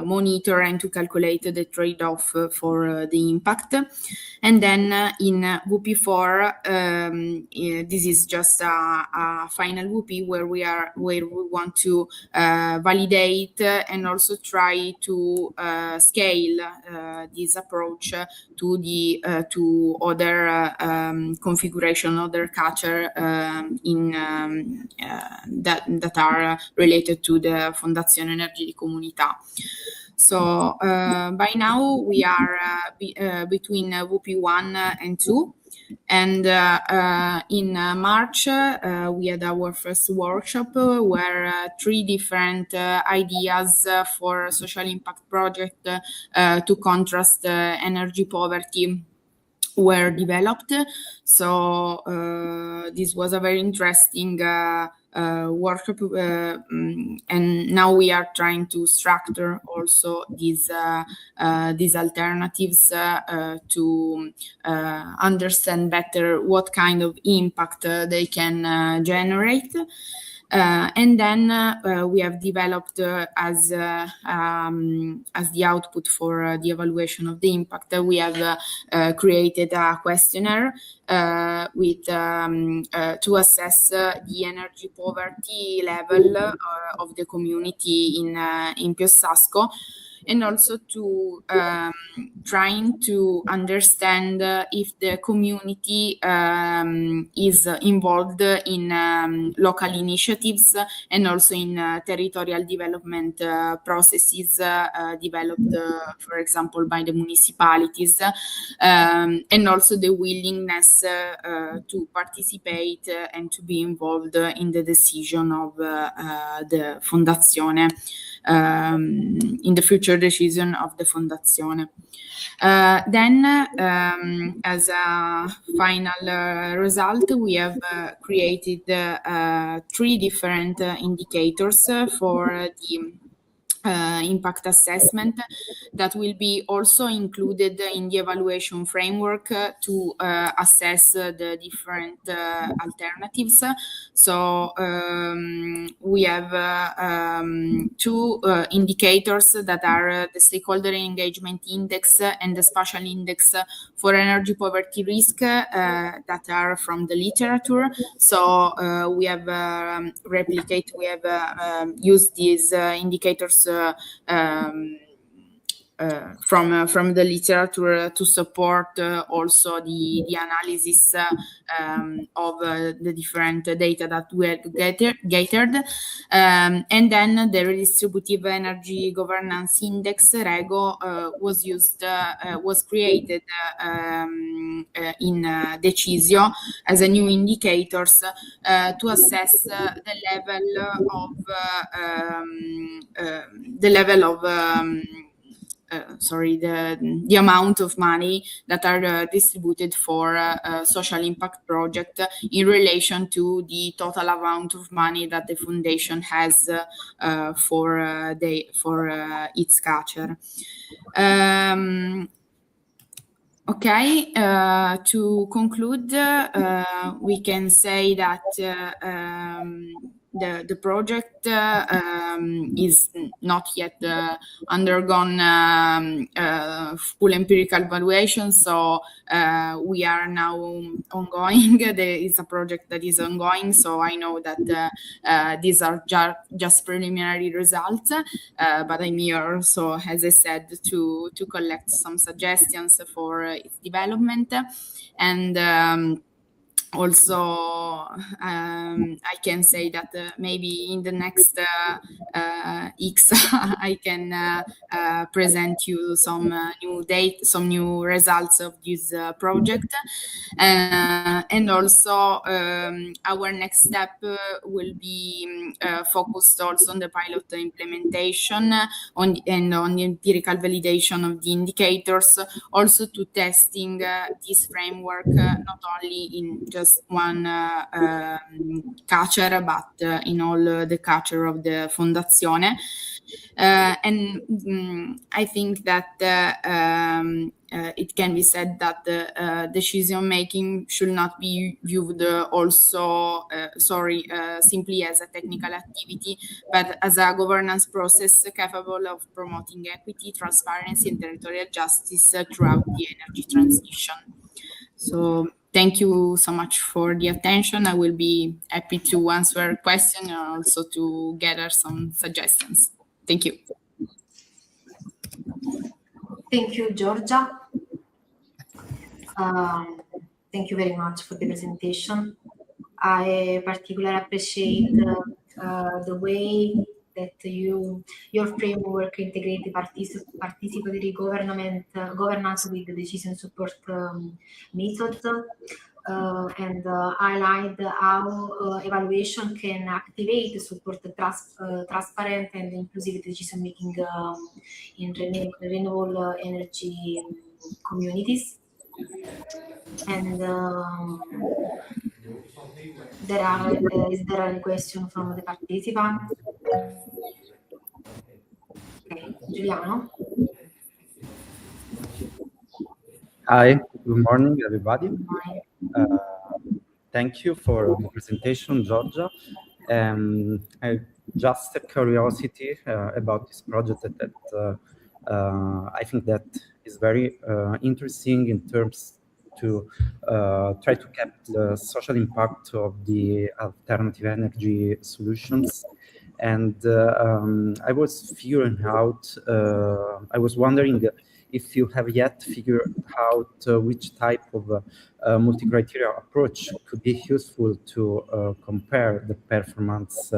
monitor and to calculate the trade-off for the impact. And then in WP4, this is just a final WP where we want to validate and also try to scale this approach to the to other configuration, other catcher that are related to the Fondazione Energie di Comunità. So by now we are between WP1 and 2. And in March, we had our first workshop where 3 different ideas for social impact project to contrast energy poverty were developed. So this was a very interesting workshop, and now we are trying to structure also these alternatives to understand better what kind of impact they can generate. And then we have developed as the output for the evaluation of the impact, we have created a questionnaire with to assess the energy poverty level of the community in Piossasco, and also to trying to understand if the community is involved in local initiatives and also in territorial development processes developed, for example, by the municipalities, and also the willingness to participate and to be involved in the decision of the Fondazione, in the future decision of the Fondazione. Then, as a final result, we have created 3 different indicators for the impact assessment that will be also included in the evaluation framework to assess the different alternatives. So we have 2 indicators that are the stakeholder engagement index and the spatial index for energy poverty risk that are from the literature. So we have used these indicators from the literature to support also the analysis of the different data that we had gathered. And then the redistributive energy governance index REGO was created in Decisio as a new indicators to assess the amount of money that are distributed for social impact project in relation to the total amount of money that the foundation has for its catcher. Okay, to conclude, we can say that the project is not yet undergone full empirical evaluation, so we are now ongoing. It's a project that is ongoing, so I know that these are just preliminary results, but I'm here, so as I said, to collect some suggestions for its development. And also, I can say that maybe in the next X, I can present you some new results of this project. And also, our next step will be focused also on the pilot implementation and on the empirical validation of the indicators, also to testing this framework not only in just one catcher, but in all the catcher of the Fondazione. And I think that it can be said that the decision making should not be viewed simply as a technical activity, but as a governance process capable of promoting equity, transparency, and territorial justice throughout the energy transition. So thank you so much for the attention. I will be happy to answer questions and also to gather some suggestions. Thank you. Thank you, Giorgia. Thank you very much for the presentation. I particularly appreciate the way that your framework integrated participatory governance with the decision support methods, and highlight how evaluation can activate support transparent and inclusive decision making in renewable energy communities. And is there any question from the participants? Okay, Giuliano. Hi, good morning, everybody. Hi. Thank you for the presentation, Giorgia. Just a curiosity about this project that I think that is very interesting in terms to try to capture the social impact of the alternative energy solutions. And I was figuring out, I was wondering if you have yet figured out which type of multi-criteria approach could be useful to compare the performance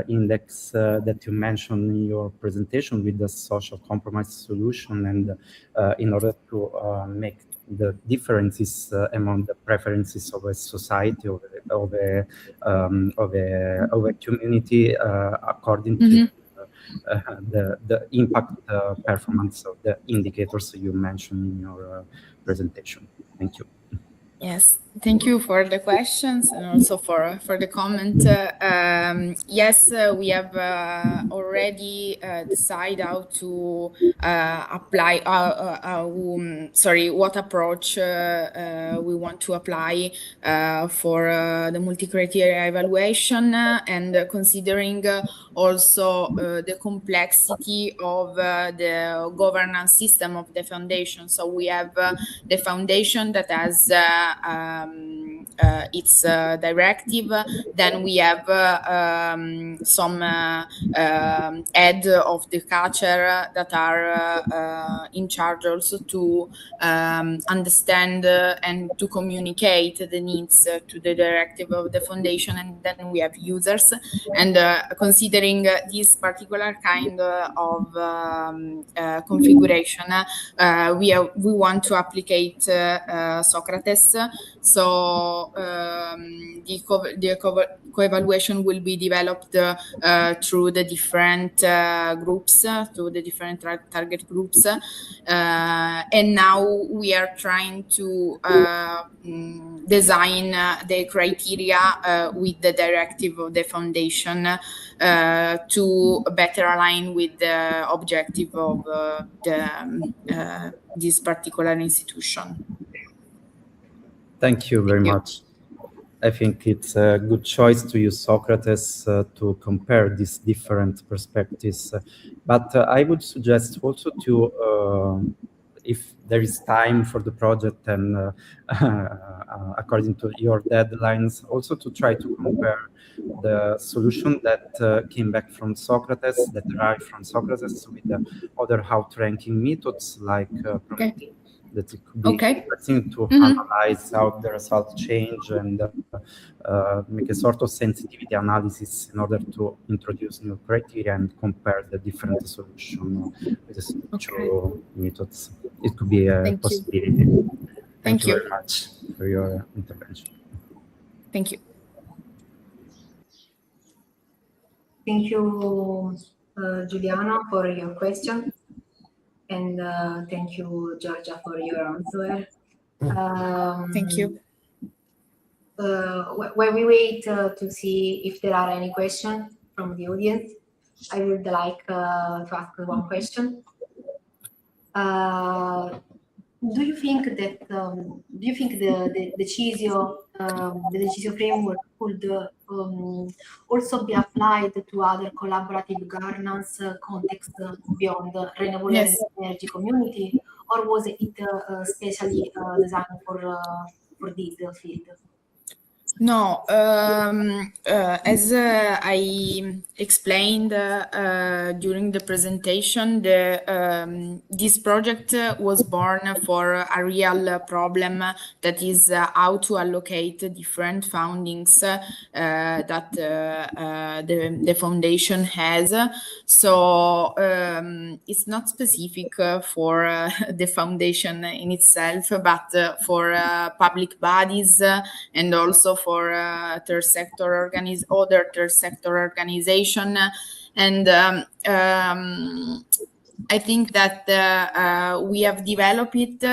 index that you mentioned in your presentation with the social compromise solution, and in order to make the differences among the preferences of a society, of a community according to the impact performance of the indicators you mentioned in your presentation. Thank you. Yes, thank you for the questions and also for the comment. Yes, we have already decided how to apply, what approach we want to apply for the multi-criteria evaluation, and considering also the complexity of the governance system of the foundation. So we have the foundation that has its directive. Then we have some head of the culture that are in charge also to understand and to communicate the needs to the directive of the foundation. And then we have users. And considering this particular kind of configuration, we want to applicate Socrates. So the co-evaluation will be developed through the different groups, through the different target groups. And now we are trying to design the criteria with the directive of the foundation to better align with the objective of this particular institution. Thank you very much. I think it's a good choice to use Socrates to compare these different perspectives. But I would suggest also to, if there is time for the project and according to your deadlines, also to try to compare the solution that came back from Socrates, that derived from Socrates, with the other outranking methods like that it could be interesting to analyze how the results change and make a sort of sensitivity analysis in order to introduce new criteria and compare the different solutions with the two methods. It could be a possibility. Thank you very much for your intervention. Thank you. Thank you, Giuliano, for your question. And thank you, Giorgia, for your answer. Thank you. While we wait to see if there are any questions from the audience, I would like to ask one question. Do you think that the CICCSA framework could also be applied to other collaborative governance contexts beyond the renewable energy community, or was it specially designed for this field? No, as I explained during the presentation, this project was born for a real problem that is how to allocate different fundings that the foundation has. So it's not specific for the foundation in itself, but for public bodies and also for other third sector organization. And I think that we have developed it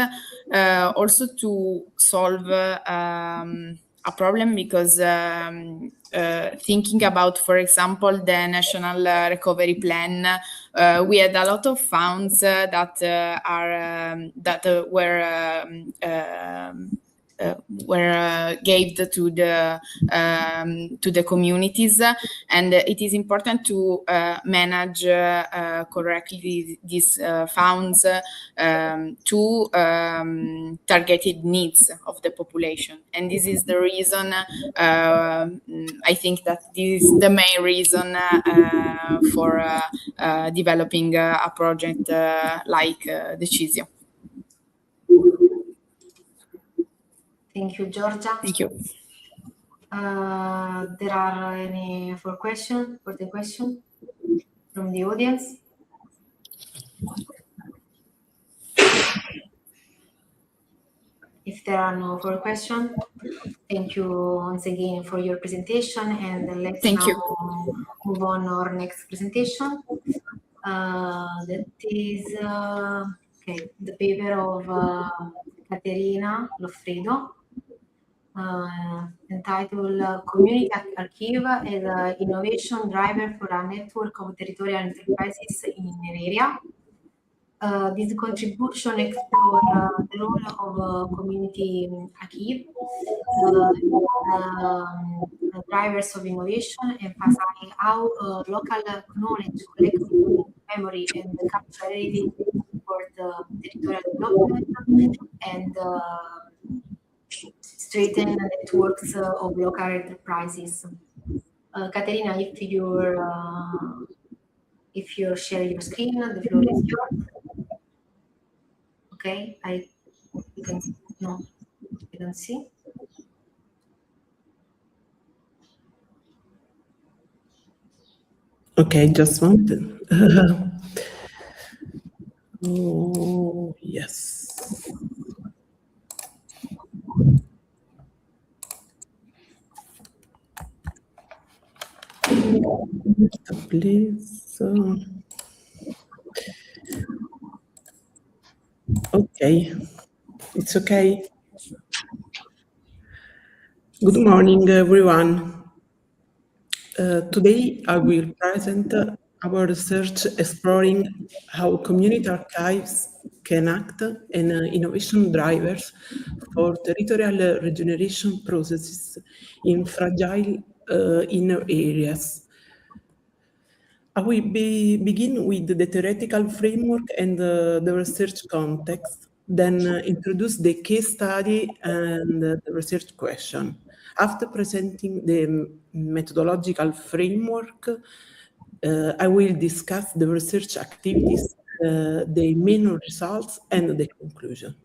also to solve a problem, because thinking about, for example, the National Recovery Plan, we had a lot of funds that were gave to the communities, and it is important to manage correctly these funds to targeted needs of the population. And this is the reason, I think that this is the main reason for developing a project like the CICCSA. Thank you, Giorgia. Thank you. There are any questions from the audience? If there are no further questions, thank you once again for your presentation, and let's move on to our next presentation. That is the paper of Caterina Loffredo, entitled Community Archive as an Innovation Driver for a Network of Territorial Enterprises in Area. This contribution explores the role of community archive, drivers of innovation, emphasizing how local knowledge, collective memory, and capturability support territorial development and strengthen networks of local enterprises. Caterina, if you share your screen, the floor is yours. Okay, I don't see. Okay, just one minute. Oh, yes. Please. Okay, it's okay. Good morning, everyone. Today I will present our research exploring how community archives can act as innovation drivers for territorial regeneration processes in fragile inner areas. I will begin with the theoretical framework and the research context, then introduce the case study and the research question. After presenting the methodological framework, I will discuss the research activities, the main results, and the conclusion.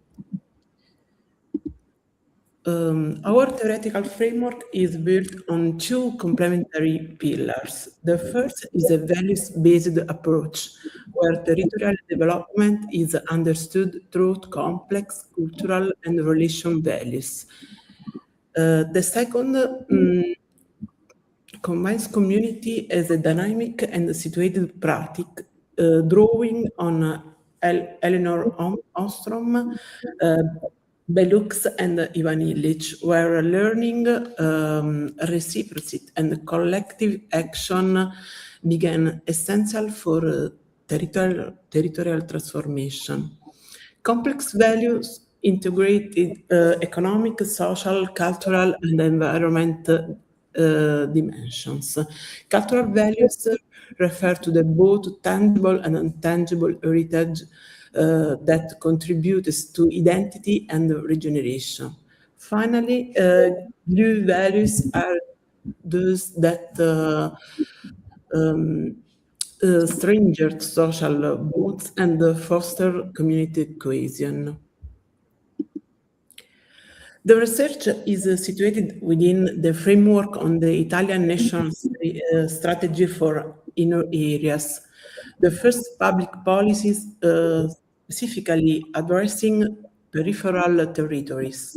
Our theoretical framework is built on two complementary pillars. The first is a values-based approach, where territorial development is understood through complex cultural and relation values. The second combines community as a dynamic and situated practice, drawing on Eleanor Ostrom, Belux, and Ivan Illich, where learning, reciprocity, and collective action began essential for territorial transformation. Complex values integrated economic, social, cultural, and environmental dimensions. Cultural values refer to the both tangible and intangible heritage that contributes to identity and regeneration. Finally, blue values are those that strengthen social bonds and foster community cohesion. The research is situated within the framework on the Italian National Strategy for Inner Areas, the first public policies specifically addressing peripheral territories.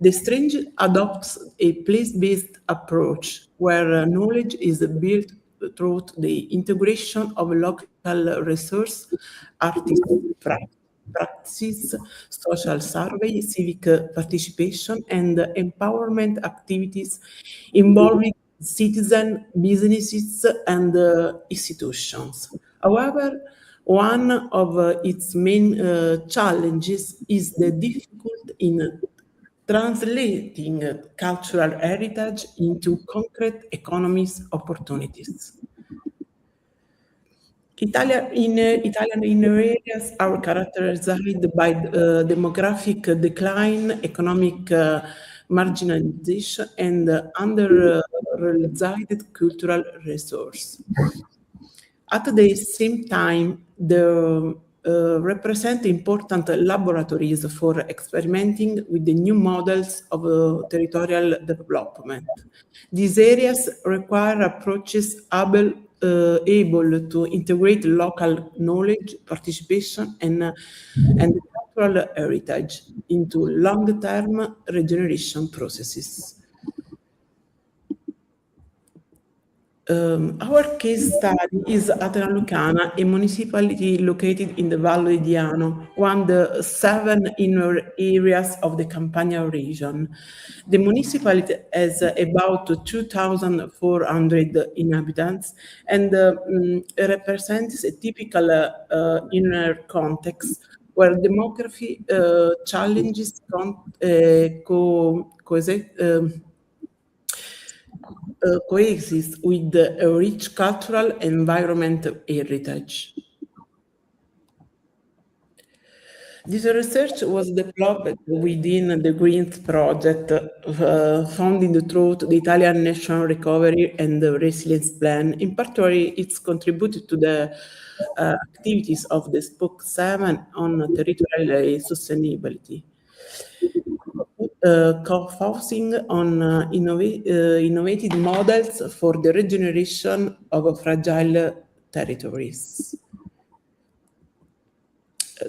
The strategy adopts a place-based approach where knowledge is built through the integration of local resource, artists, practices, social survey, civic participation, and empowerment activities involving citizens, businesses, and institutions. However, one of its main challenges is the difficulty in translating cultural heritage into concrete economic opportunities. Italian inner areas are characterized by demographic decline, economic marginalization, and under-realized cultural resource. At the same time, they represent important laboratories for experimenting with the new models of territorial development. These areas require approaches able to integrate local knowledge, participation, and cultural heritage into long-term regeneration processes. Our case study is Atena Lucana, a municipality located in the Vallo di Diano, one of the 7 inner areas of the Campania region. The municipality has about 2,400 inhabitants and represents a typical inner context where demography challenges coexist with a rich cultural and environmental heritage. This research was developed within the GREENS project, funded through the Italian National Recovery and Resilience Plan. In particular, it's contributed to the activities of the Spoke 7 on territorial sustainability. Co-focusing on innovative models for the regeneration of fragile territories.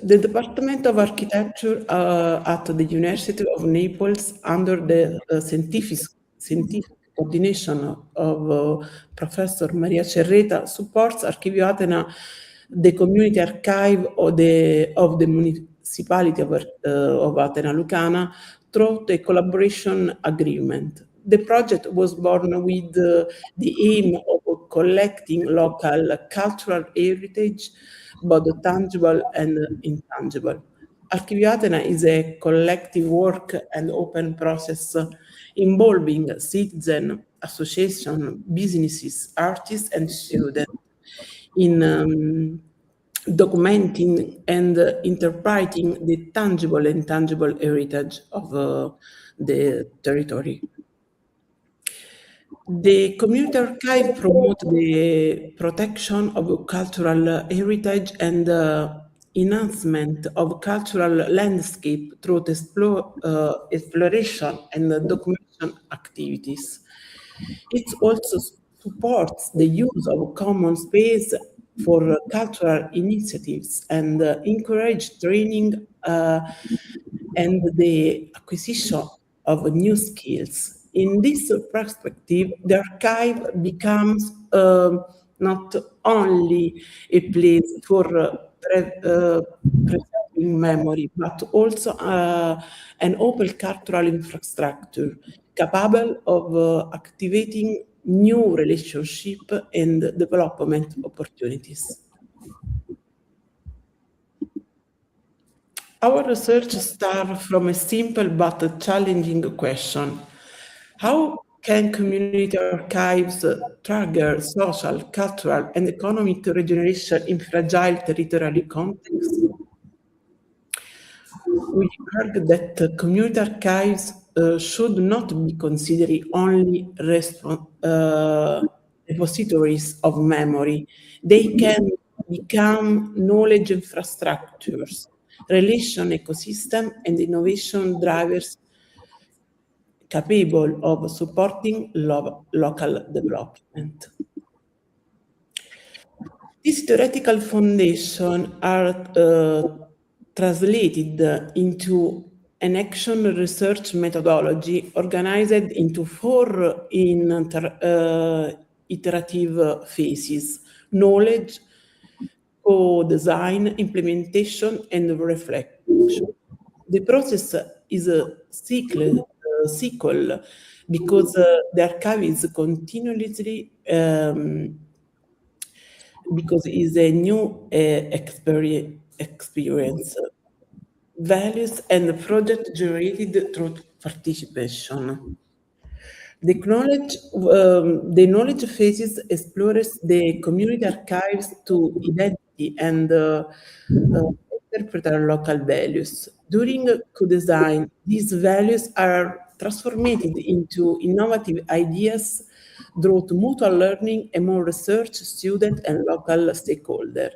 The Department of Architecture at the University of Naples, under the scientific coordination of Professor Maria Cerreta, supports Archivio Atena, the community archive of the municipality of Atena Lucana, through the collaboration agreement. The project was born with the aim of collecting local cultural heritage, both tangible and intangible. Archivio Atena is a collective work and open process involving citizens, associations, businesses, artists, and students in documenting and interpreting the tangible and intangible heritage of the territory. The community archive promotes the protection of cultural heritage and enhancement of cultural landscape through the exploration and documentation activities. It also supports the use of common space for cultural initiatives and encourage training and the acquisition of new skills. In this perspective, the archive becomes not only a place for preserving memory, but also an open cultural infrastructure capable of activating new relationship and development opportunities. Our research starts from a simple but challenging question. How can community archives trigger social, cultural, and economic regeneration in fragile territorial contexts? We argue that community archives should not be considered only repositories of memory. They can become knowledge infrastructures, relation ecosystem, and innovation drivers capable of supporting local development. These theoretical foundations are translated into an action research methodology organized into 4 iterative phases: knowledge, co-design, implementation, and reflection. The process is a sequel because the archive is continuously because it's a new experience, values, and project generated through participation. The knowledge phases explores the community archives to identity and interpret our local values. During co-design, these values are transformed into innovative ideas through mutual learning among research, students, and local stakeholders.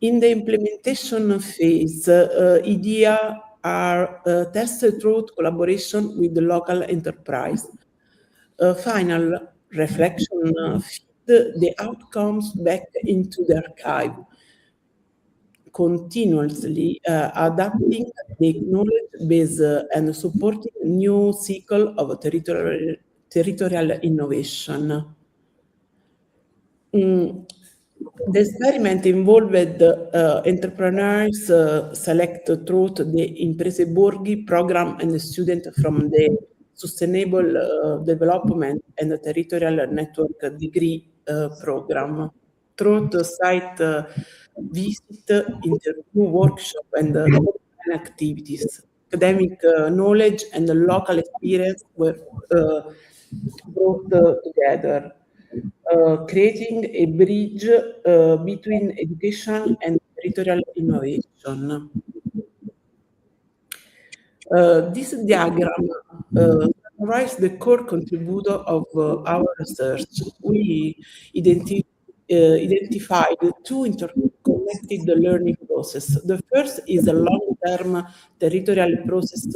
In the implementation phase, ideas are tested through collaboration with the local enterprise. Final reflection feed the outcomes back into the archive, continuously adapting the knowledge base and supporting new cycle of territorial innovation. The experiment involved entrepreneurs select through the Imprese Borghi program and students from the Sustainable Development and Territorial Network degree program. Through the site visit, interview, workshop, and activities, academic knowledge and local experience were brought together, creating a bridge between education and territorial innovation. This diagram summarizes the core contributor of our research. We identified 2 interconnected learning processes. The first is a long-term territorial process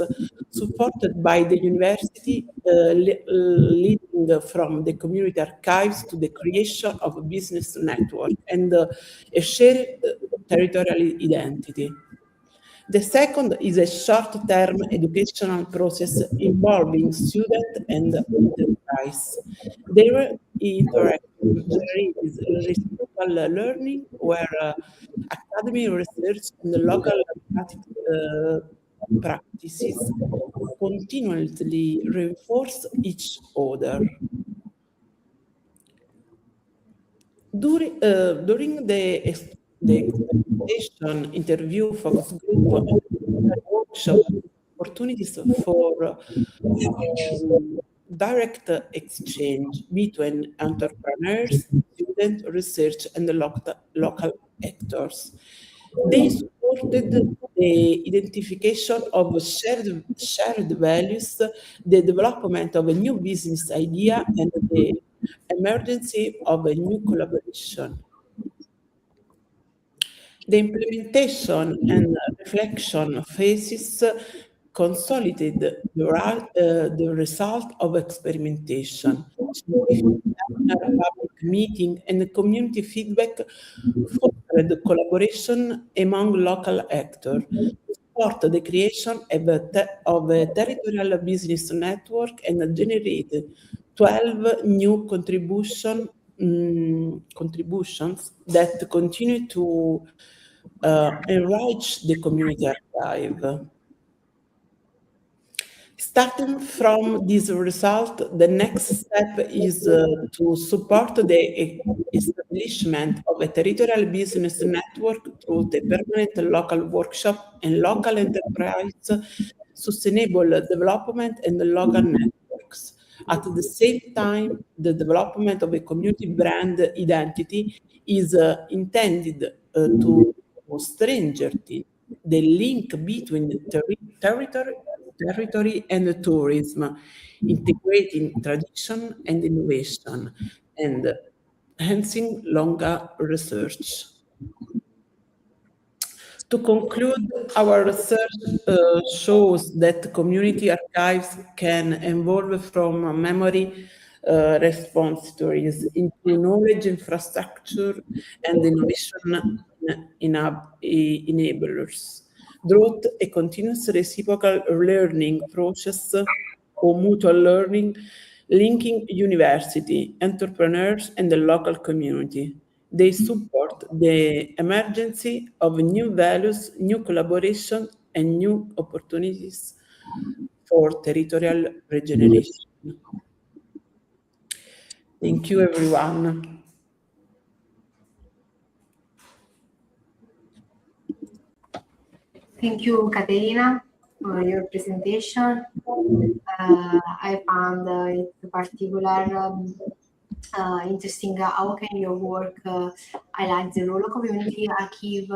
supported by the university, leading from the community archives to the creation of a business network and a shared territorial identity. The second is a short-term educational process involving student and enterprise. Their interaction generates reciprocal learning where academic research and local practices continually reinforce each other. During the experimentation, interview, focus group, workshop, opportunities for direct exchange between entrepreneurs, students, research, and the local actors. They supported the identification of shared values, the development of a new business idea, and the emergence of a new collaboration. The implementation and reflection phases consolidate the result of experimentation. Public meeting and community feedback fostered collaboration among local actors, support the creation of a territorial business network, and generated 12 new contributions that continue to enrich the community archive. Starting from this result, the next step is to support the establishment of a territorial business network through the permanent local workshop and local enterprise sustainable development and local networks. At the same time, the development of a community brand identity is intended to strengthen the link between territory and tourism, integrating tradition and innovation, and enhancing longer research. To conclude, our research shows that community archives can evolve from memory repositories into knowledge infrastructure and innovation enablers. Through a continuous reciprocal learning process or mutual learning, linking university, entrepreneurs, and the local community. They support the emergence of new values, new collaboration, and new opportunities for territorial regeneration. Thank you, everyone. Thank you, Caterina, for your presentation. I found it particularly interesting how can your work highlight the role of community archive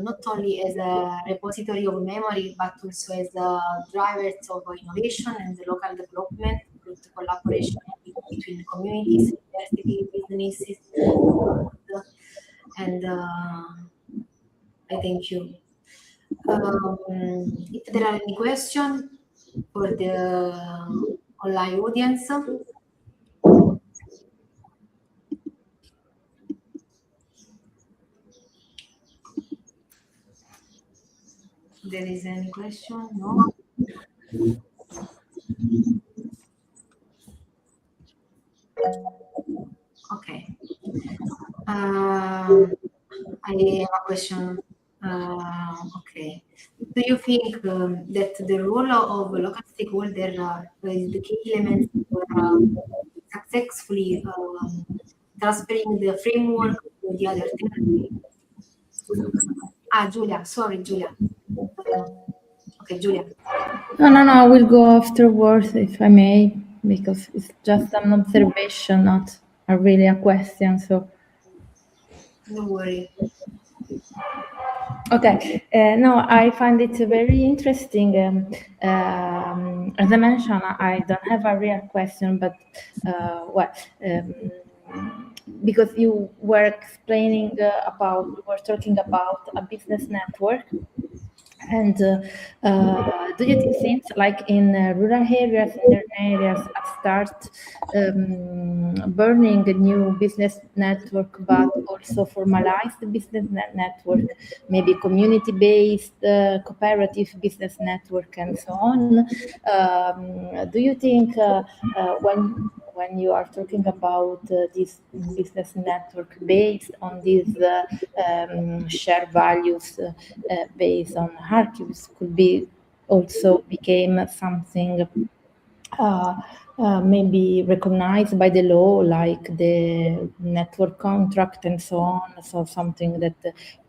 not only as a repository of memory but also as drivers of innovation and the local development through the collaboration between communities, universities, businesses, and I thank you. If there are any questions for the online audience, there is any question? No? Okay. I have a question. Okay. Do you think that the role of local stakeholders is the key element for successfully transferring the framework to the other territory? Giulia, sorry, Giulia. Okay, Giulia. No, I will go afterwards if I may, because it's just an observation, not really a question. So. Don't worry. Okay. No, I find it very interesting. As I mentioned, I don't have a real question, but because you were explaining we were talking about a business network. And do you think things like in rural areas, in urban areas, start burning a new business network, but also formalize the business network, maybe community-based, cooperative business network, and so on? Do you think when you are talking about this business network based on these shared values, based on archives, could be also became something maybe recognized by the law, like the network contract and so on, so something that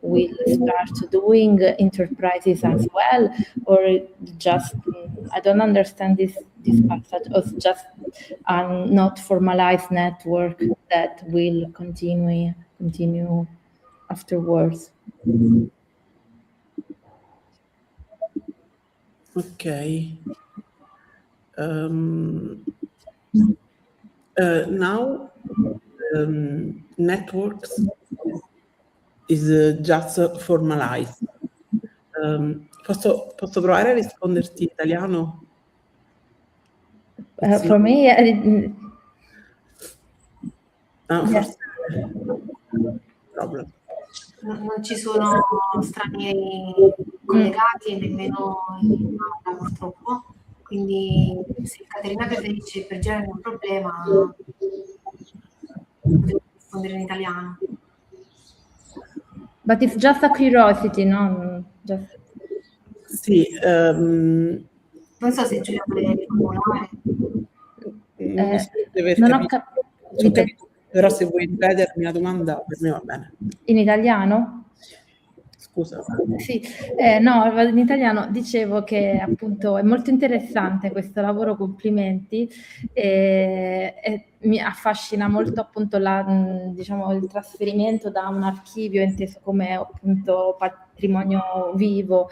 will start doing enterprises as well, or just I don't understand this passage, or just a not formalized network that will continue afterwards. Okay. Now, networks is just formalized. Posso provare a risponderti in italiano? For me, forse problem. Non ci sono stranieri collegati e nemmeno in aula purtroppo, quindi se Caterina preferisce per girare un problema potrei rispondere in italiano. But it's just a curiosity, no? Just... Sì. Non so se Giulia vuole riformulare. Non so di aver non ho capito, però se vuoi ripetermi la domanda per me va bene. In italiano? Scusa. Sì, no, vado in italiano. Dicevo che appunto è molto interessante questo lavoro, complimenti, e mi affascina molto appunto diciamo, il trasferimento da un archivio inteso come appunto patrimonio vivo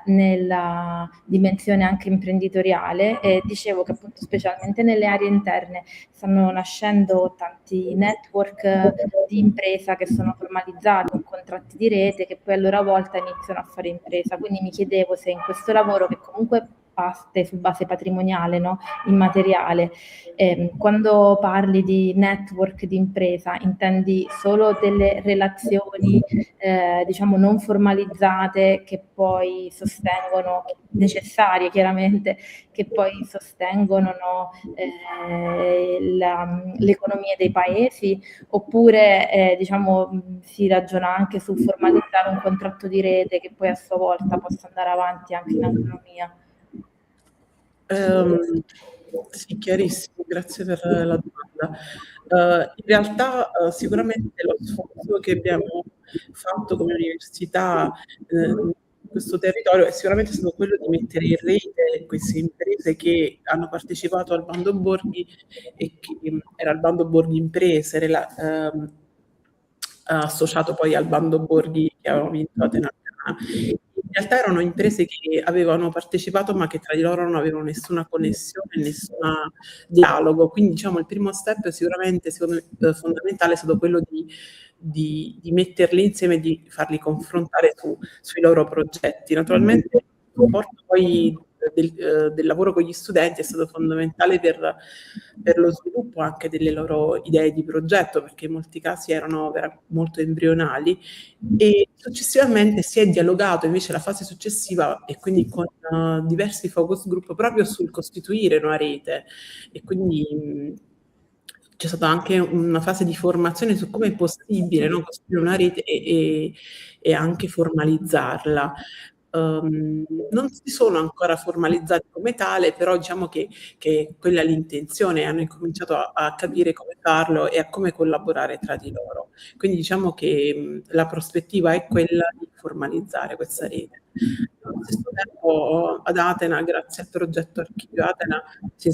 nella dimensione anche imprenditoriale, e dicevo che appunto specialmente nelle aree interne stanno nascendo tanti network di impresa che sono formalizzati in contratti di rete, che poi a loro volta iniziano a fare impresa. Quindi mi chiedevo se in questo lavoro, che comunque parte su base patrimoniale, no? Immateriale, quando parli di network di impresa intendi solo delle relazioni diciamo non formalizzate che poi sostengono, necessarie chiaramente, che poi sostengono, no, le economie dei paesi, oppure diciamo si ragiona anche su formalizzare un contratto di rete che poi a sua volta possa andare avanti anche in autonomia? Sì, chiarissimo, grazie per la domanda. In realtà sicuramente lo sforzo che abbiamo fatto come università in questo territorio è sicuramente stato quello di mettere in rete queste imprese che hanno partecipato al bando Borghi, e che era il bando Borghi Imprese, associato poi al bando Borghi che avevamo vinto a Tenerife. In realtà erano imprese che avevano partecipato ma che tra di loro non avevano nessuna connessione, nessun dialogo. Quindi diciamo il primo step sicuramente secondo me fondamentale è stato quello di metterli insieme e di farli confrontare sui loro progetti. Naturalmente il supporto poi del lavoro con gli studenti è stato fondamentale per lo sviluppo anche delle loro idee di progetto, perché in molti casi erano molto embrionali, e successivamente si è dialogato invece la fase successiva, e quindi con diversi focus group proprio sul costituire una rete, e quindi c'è stata anche una fase di formazione su come è possibile, no, costruire una rete e anche formalizzarla. Non si sono ancora formalizzati come tale, però diciamo che quella è l'intenzione, hanno incominciato a capire come farlo e a come collaborare tra di loro. Quindi diciamo che la prospettiva è quella di formalizzare questa rete. Allo stesso tempo ad Atena, grazie al progetto Archivio Atena, si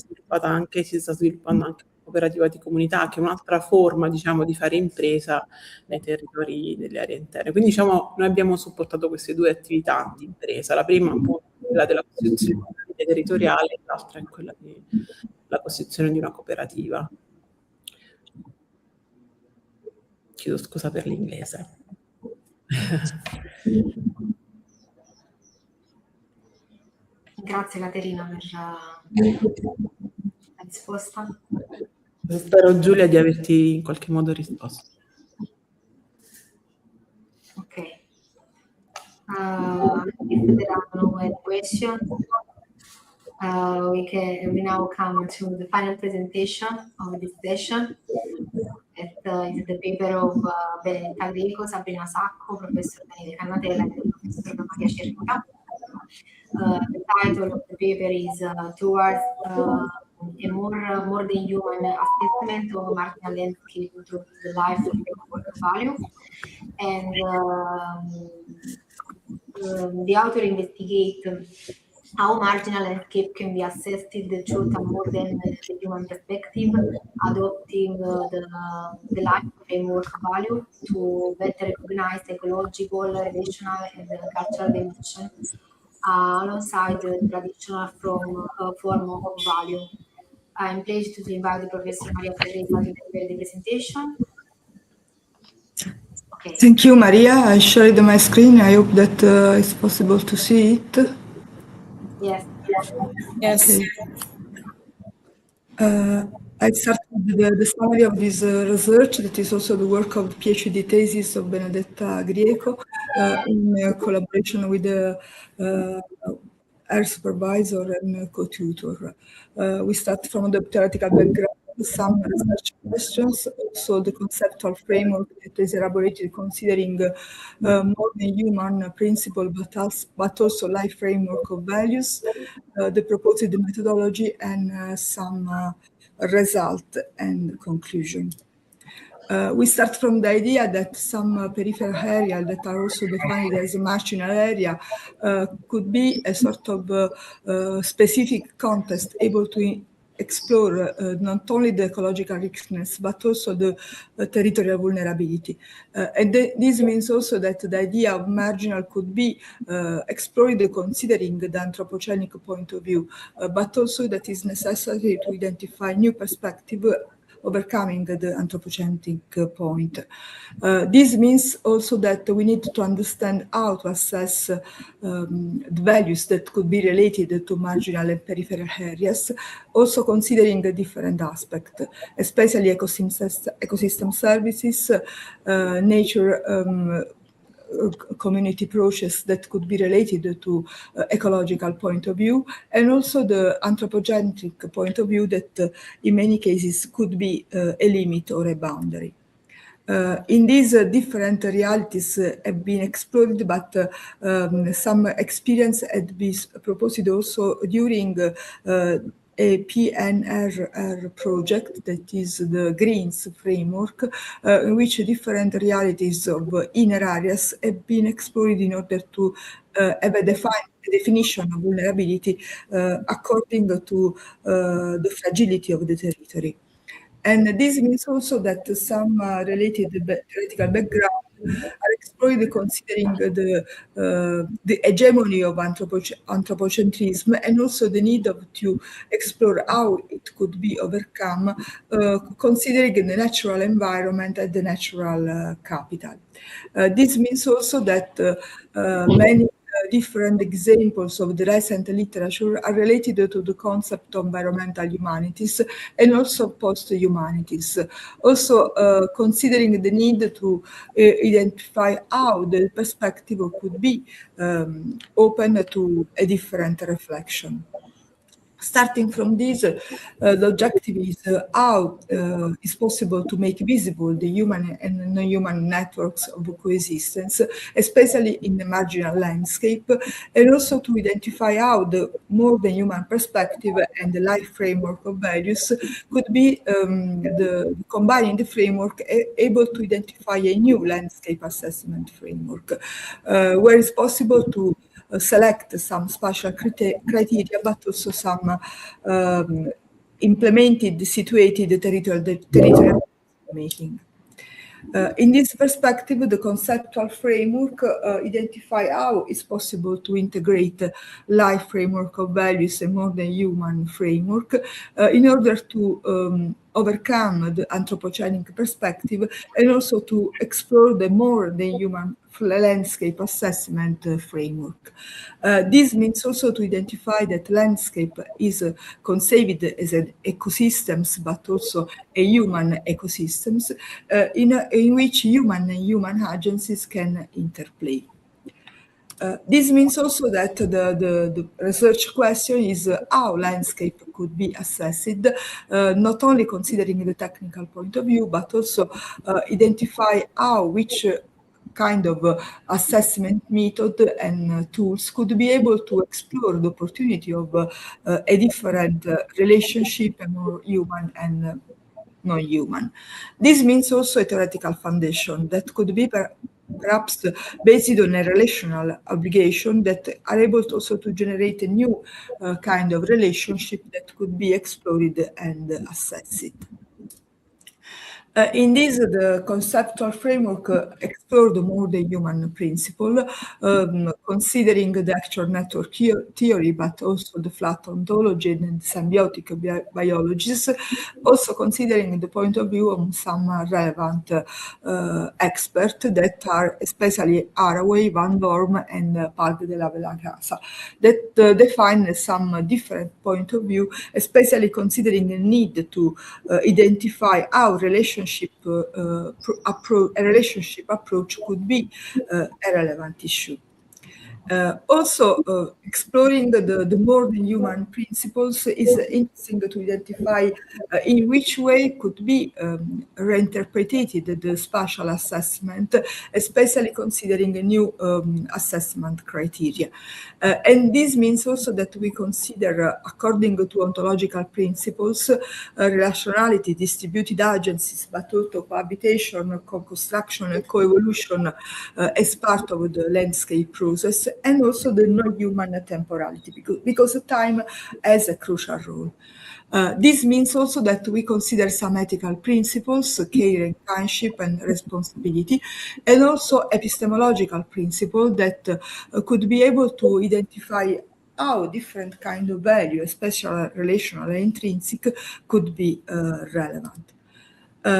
sta sviluppando anche una cooperativa di comunità, che è un'altra forma, diciamo, di fare impresa nei territori delle aree interne. Quindi diciamo noi abbiamo supportato queste due attività di impresa. La prima appunto è quella della costituzione di una rete territoriale, e l'altra è quella della costituzione di una cooperativa. Chiedo scusa per l'inglese. Grazie Caterina per la risposta. Spero, Giulia, di averti in qualche modo risposto. Okay. If there are no more questions, we now come to the final presentation of this session. It is the paper of Benedetta Greco, Sabrina Sacco, Professor Daniele Cannatella, and Professor Maria Cerquita. The title of the paper is Towards a more than human assessment of marginal landscape through the life of work value. And the author investigates how marginal landscape can be assessed through a more than the human perspective, adopting the life framework value to better recognize ecological, relational, and cultural dimension alongside the traditional form of value. I'm pleased to invite Professor Maria Teresa to deliver the presentation. Okay. Thank you, Maria. I shared my screen. I hope that it's possible to see it. Yes. Yes. Okay. I start with the summary of this research, that is also the work of the PhD thesis of Benedetta Greco in collaboration with her supervisor and co-tutor. We start from the theoretical background, some research questions, also the conceptual framework that is elaborated considering more than human principle, but also life framework of values, the proposed methodology, and some result and conclusion. We start from the idea that some peripheral areas that are also defined as a marginal area could be a sort of specific context able to explore not only the ecological richness, but also the territorial vulnerability. This means also that the idea of marginal could be explored considering the anthropogenic point of view, but also that is necessary to identify new perspective overcoming the anthropocentric point. This means also that we need to understand how to assess the values that could be related to marginal and peripheral areas, also considering the different aspects, especially ecosystem services, nature, community process that could be related to ecological point of view, and also the anthropocentric point of view that in many cases could be a limit or a boundary. In these different realities have been explored, but some experience had been proposed also during a PNRR project, that is the Greens framework, in which different realities of inner areas have been explored in order to have a definition of vulnerability according to the fragility of the territory. And this means also that some related theoretical background are explored considering the hegemony of anthropocentrism, and also the need to explore how it could be overcome, considering the natural environment and the natural capital. This means also that many different examples of the recent literature are related to the concept of environmental humanities and also post-humanities. Also considering the need to identify how the perspective could be open to a different reflection. Starting from this, the objective is how it's possible to make visible the human and non-human networks of coexistence, especially in the marginal landscape, and also to identify how the more than human perspective and the life framework of values could be combining the framework able to identify a new landscape assessment framework, where it's possible to select some spatial criteria, but also some implemented, situated territorial making. In this perspective, the conceptual framework identify how it's possible to integrate life framework of values and more than human framework in order to overcome the anthropogenic perspective and also to explore the more than human landscape assessment framework. This means also to identify that landscape is conceived as an ecosystems, but also a human ecosystems in which human and human agencies can interplay. This means also that the research question is how landscape could be assessed, not only considering the technical point of view, but also identify which kind of assessment method and tools could be able to explore the opportunity of a different relationship, more human and non-human. This means also a theoretical foundation that could be perhaps based on a relational obligation that are able to also to generate a new kind of relationship that could be explored and assessed. In this, the conceptual framework explored more the human principle, considering the actual network theory, but also the flat ontology and symbiotic biologies, also considering the point of view of some relevant experts that are especially Haraway, Van Dorm, and Park de la Bella Casa, that define some different point of view, especially considering the need to identify how relationship approach could be a relevant issue. Also, exploring the more than human principles is interesting to identify in which way could be reinterpreted the spatial assessment, especially considering a new assessment criteria. And this means also that we consider, according to ontological principles, relationality, distributed agencies, but also cohabitation, co-construction, and co-evolution as part of the landscape process, and also the non-human temporality, because time has a crucial role. This means also that we consider some ethical principles, care and kinship and responsibility, and also epistemological principles that could be able to identify how different kind of value, especially relational and intrinsic, could be relevant.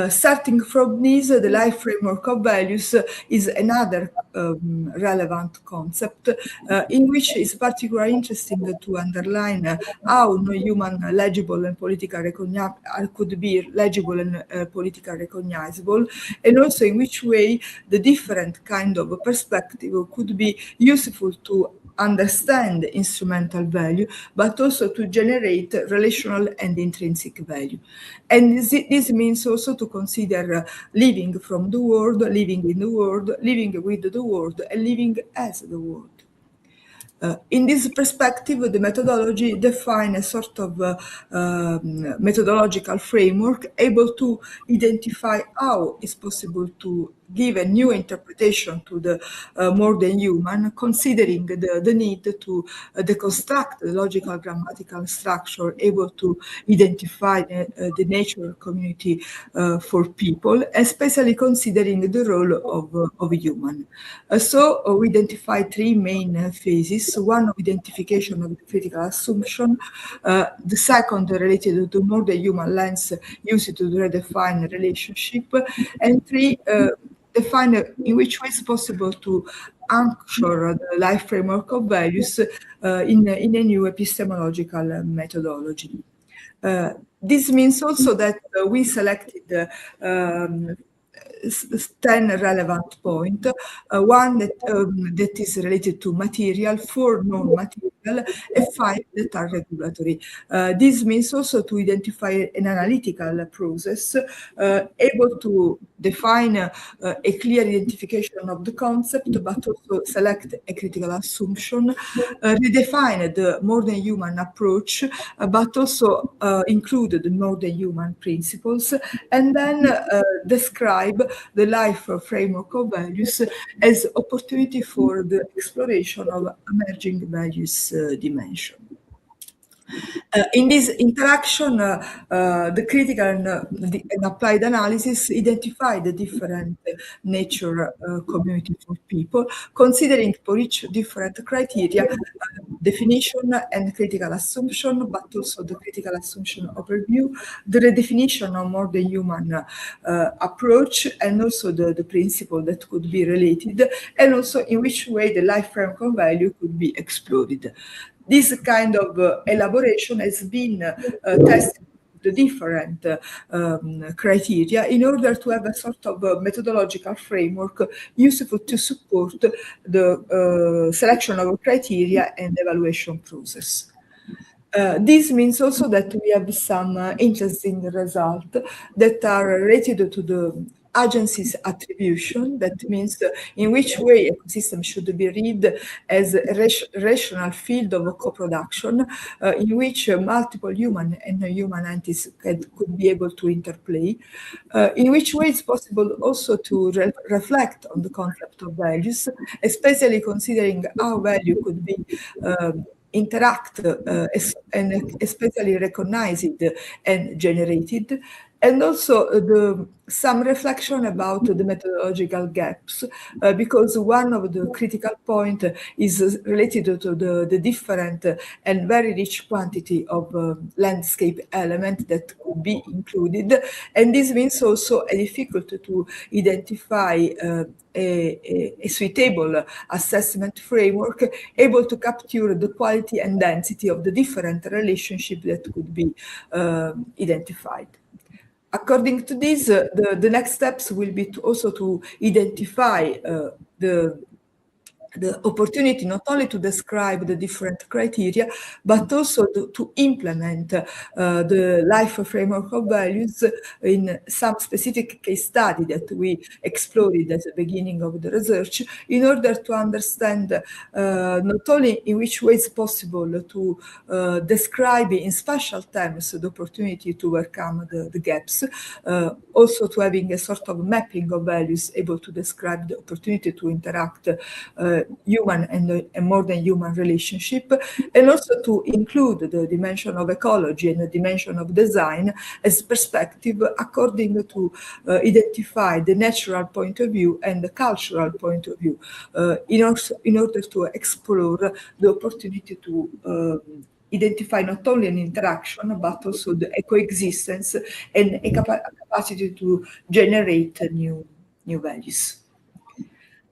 Starting from this, the life framework of values is another relevant concept in which it's particularly interesting to underline how non-human legible and political could be legible and political recognizable, and also in which way the different kind of perspective could be useful to understand instrumental value, but also to generate relational and intrinsic value. And this means also to consider living from the world, living in the world, living with the world, and living as the world. In this perspective, the methodology defines a sort of methodological framework able to identify how it's possible to give a new interpretation to the more than human, considering the need to deconstruct the logical grammatical structure able to identify the natural community for people, especially considering the role of human. So we identify three main phases. One of identification of the critical assumption, the second related to more than human lens used to redefine relationship, and three, define in which way it's possible to anchor the life framework of values in a new epistemological methodology. This means also that we selected 10 relevant points, one that is related to material, 4 non-material, and 5 that are regulatory. This means also to identify an analytical process able to define a clear identification of the concept, but also select a critical assumption, redefine the more than human approach, but also include the more than human principles, and then describe the life framework of values as opportunity for the exploration of emerging values dimension. In this interaction, the critical and applied analysis identify the different nature community for people, considering for each different criteria, definition and critical assumption, but also the critical assumption overview, the redefinition of more than human approach, and also the principle that could be related, and also in which way the life framework of value could be explored. This kind of elaboration has been tested the different criteria in order to have a sort of methodological framework useful to support the selection of criteria and evaluation process. This means also that we have some interesting results that are related to the agency's attribution. That means in which way ecosystem should be read as a rational field of co-production in which multiple human and non-human entities could be able to interplay, in which way it's possible also to reflect on the concept of values, especially considering how value could be interact and especially recognized and generated, and also some reflection about the methodological gaps, because one of the critical points is related to the different and very rich quantity of landscape element that could be included, and this means also a difficulty to identify a suitable assessment framework able to capture the quality and density of the different relationships that could be identified. According to this, the next steps will be also to identify the the opportunity not only to describe the different criteria, but also to implement the life framework of values in some specific case study that we explored at the beginning of the research, in order to understand not only in which way it's possible to describe in spatial terms the opportunity to overcome the gaps, also to having a sort of mapping of values able to describe the opportunity to interact human and a more than human relationship, and also to include the dimension of ecology and the dimension of design as perspective according to identify the natural point of view and the cultural point of view in order to explore the opportunity to identify not only an interaction, but also the coexistence and a capacity to generate new values.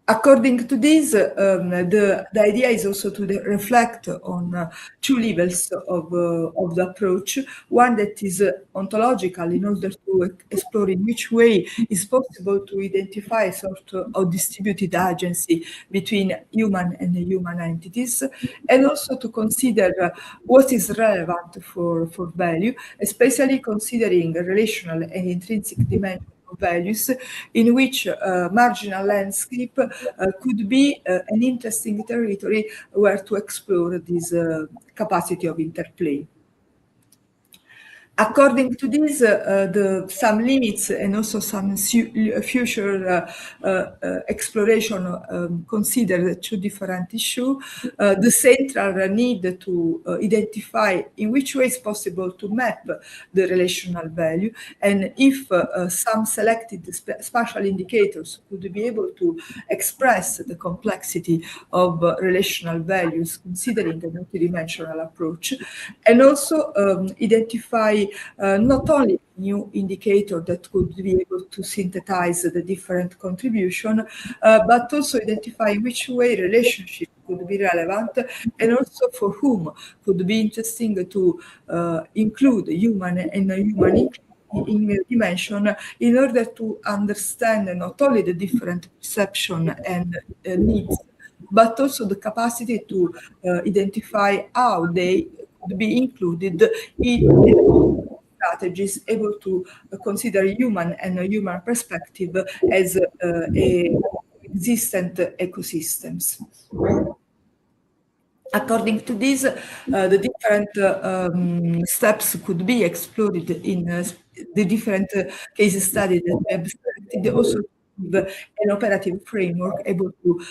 According to this, the idea is also to reflect on two levels of the approach. One that is ontological, in order to explore in which way is possible to identify a sort of distributed agency between human and human entities, and also to consider what is relevant for value, especially considering relational and intrinsic dimensions values, in which marginal landscape could be an interesting territory where to explore this capacity of interplay. According to this, some limits and also some future exploration consider two different issues. The central need to identify in which way it's possible to map the relational value, and if some selected spatial indicators could be able to express the complexity of relational values considering a multidimensional approach, and also identify not only new indicator that could be able to synthesize the different contribution, but also identify in which way relationship could be relevant, and also for whom could be interesting to include human and human in dimension, in order to understand not only the different perception and needs, but also the capacity to identify how they could be included in strategies able to consider human and human perspective as existent ecosystems. According to this, the different steps could be explored in the different case studies that we have selected, also an operative framework able to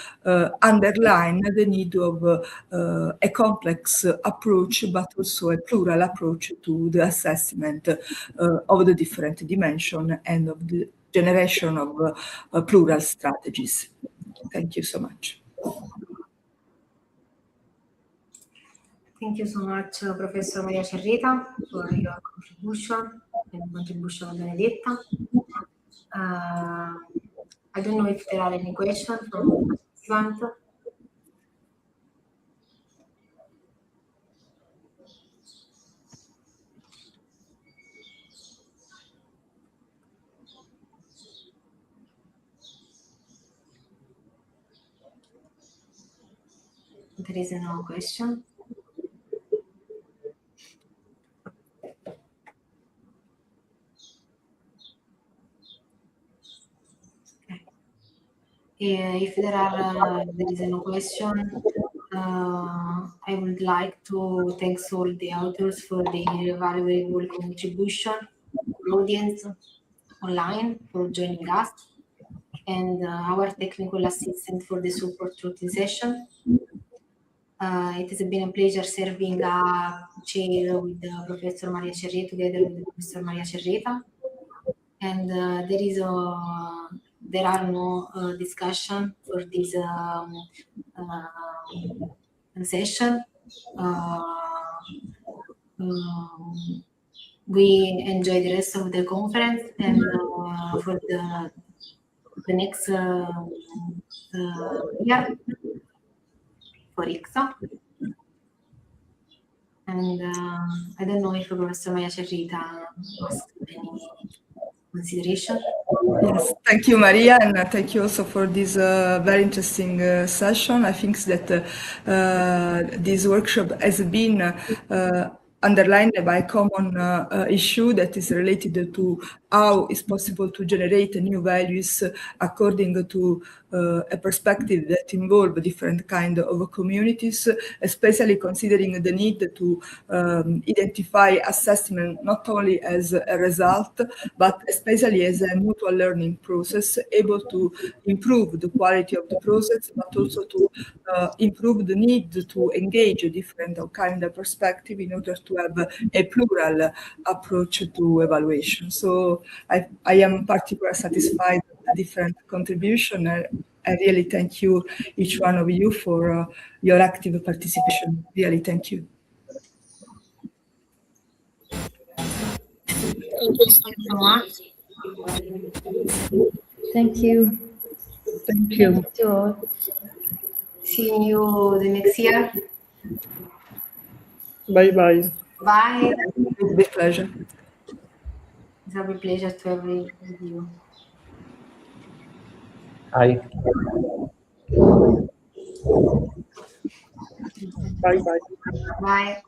underline the need of a complex approach, but also a plural approach to the assessment of the different dimensions and of the generation of plural strategies. Thank you so much. Thank you so much, Professor Maria Cerreta, for your contribution and contribution of Benedetta. I don't know if there are any questions from the participants. There is no question. If there is no question, I would like to thank all the authors for their valuable contribution, audience online for joining us, and our technical assistant for the support through the session. It has been a pleasure serving a chair with Professor Maria Cerreta together with Professor Maria Cerreta, and there are no discussion for this session. We enjoy the rest of the conference, and for the next year for ICCSA. And I don't know if Professor Maria Cerreta asked any consideration. Yes, thank you, Maria, and thank you also for this very interesting session. I think that this workshop has been underlined by a common issue that is related to how it's possible to generate new values according to a perspective that involve different kind of communities, especially considering the need to identify assessment not only as a result, but especially as a mutual learning process, able to improve the quality of the process, but also to improve the need to engage a different kind of perspective in order to have a plural approach to evaluation. So I am particularly satisfied with the different contribution. I really thank you, each one of you, for your active participation. Really, thank you. Thank you so much. Thank you. Thank you. Thank you all. See you the next year. Bye bye. Bye. With big pleasure. It's a real pleasure to have you with you. Hi. Bye bye. Bye.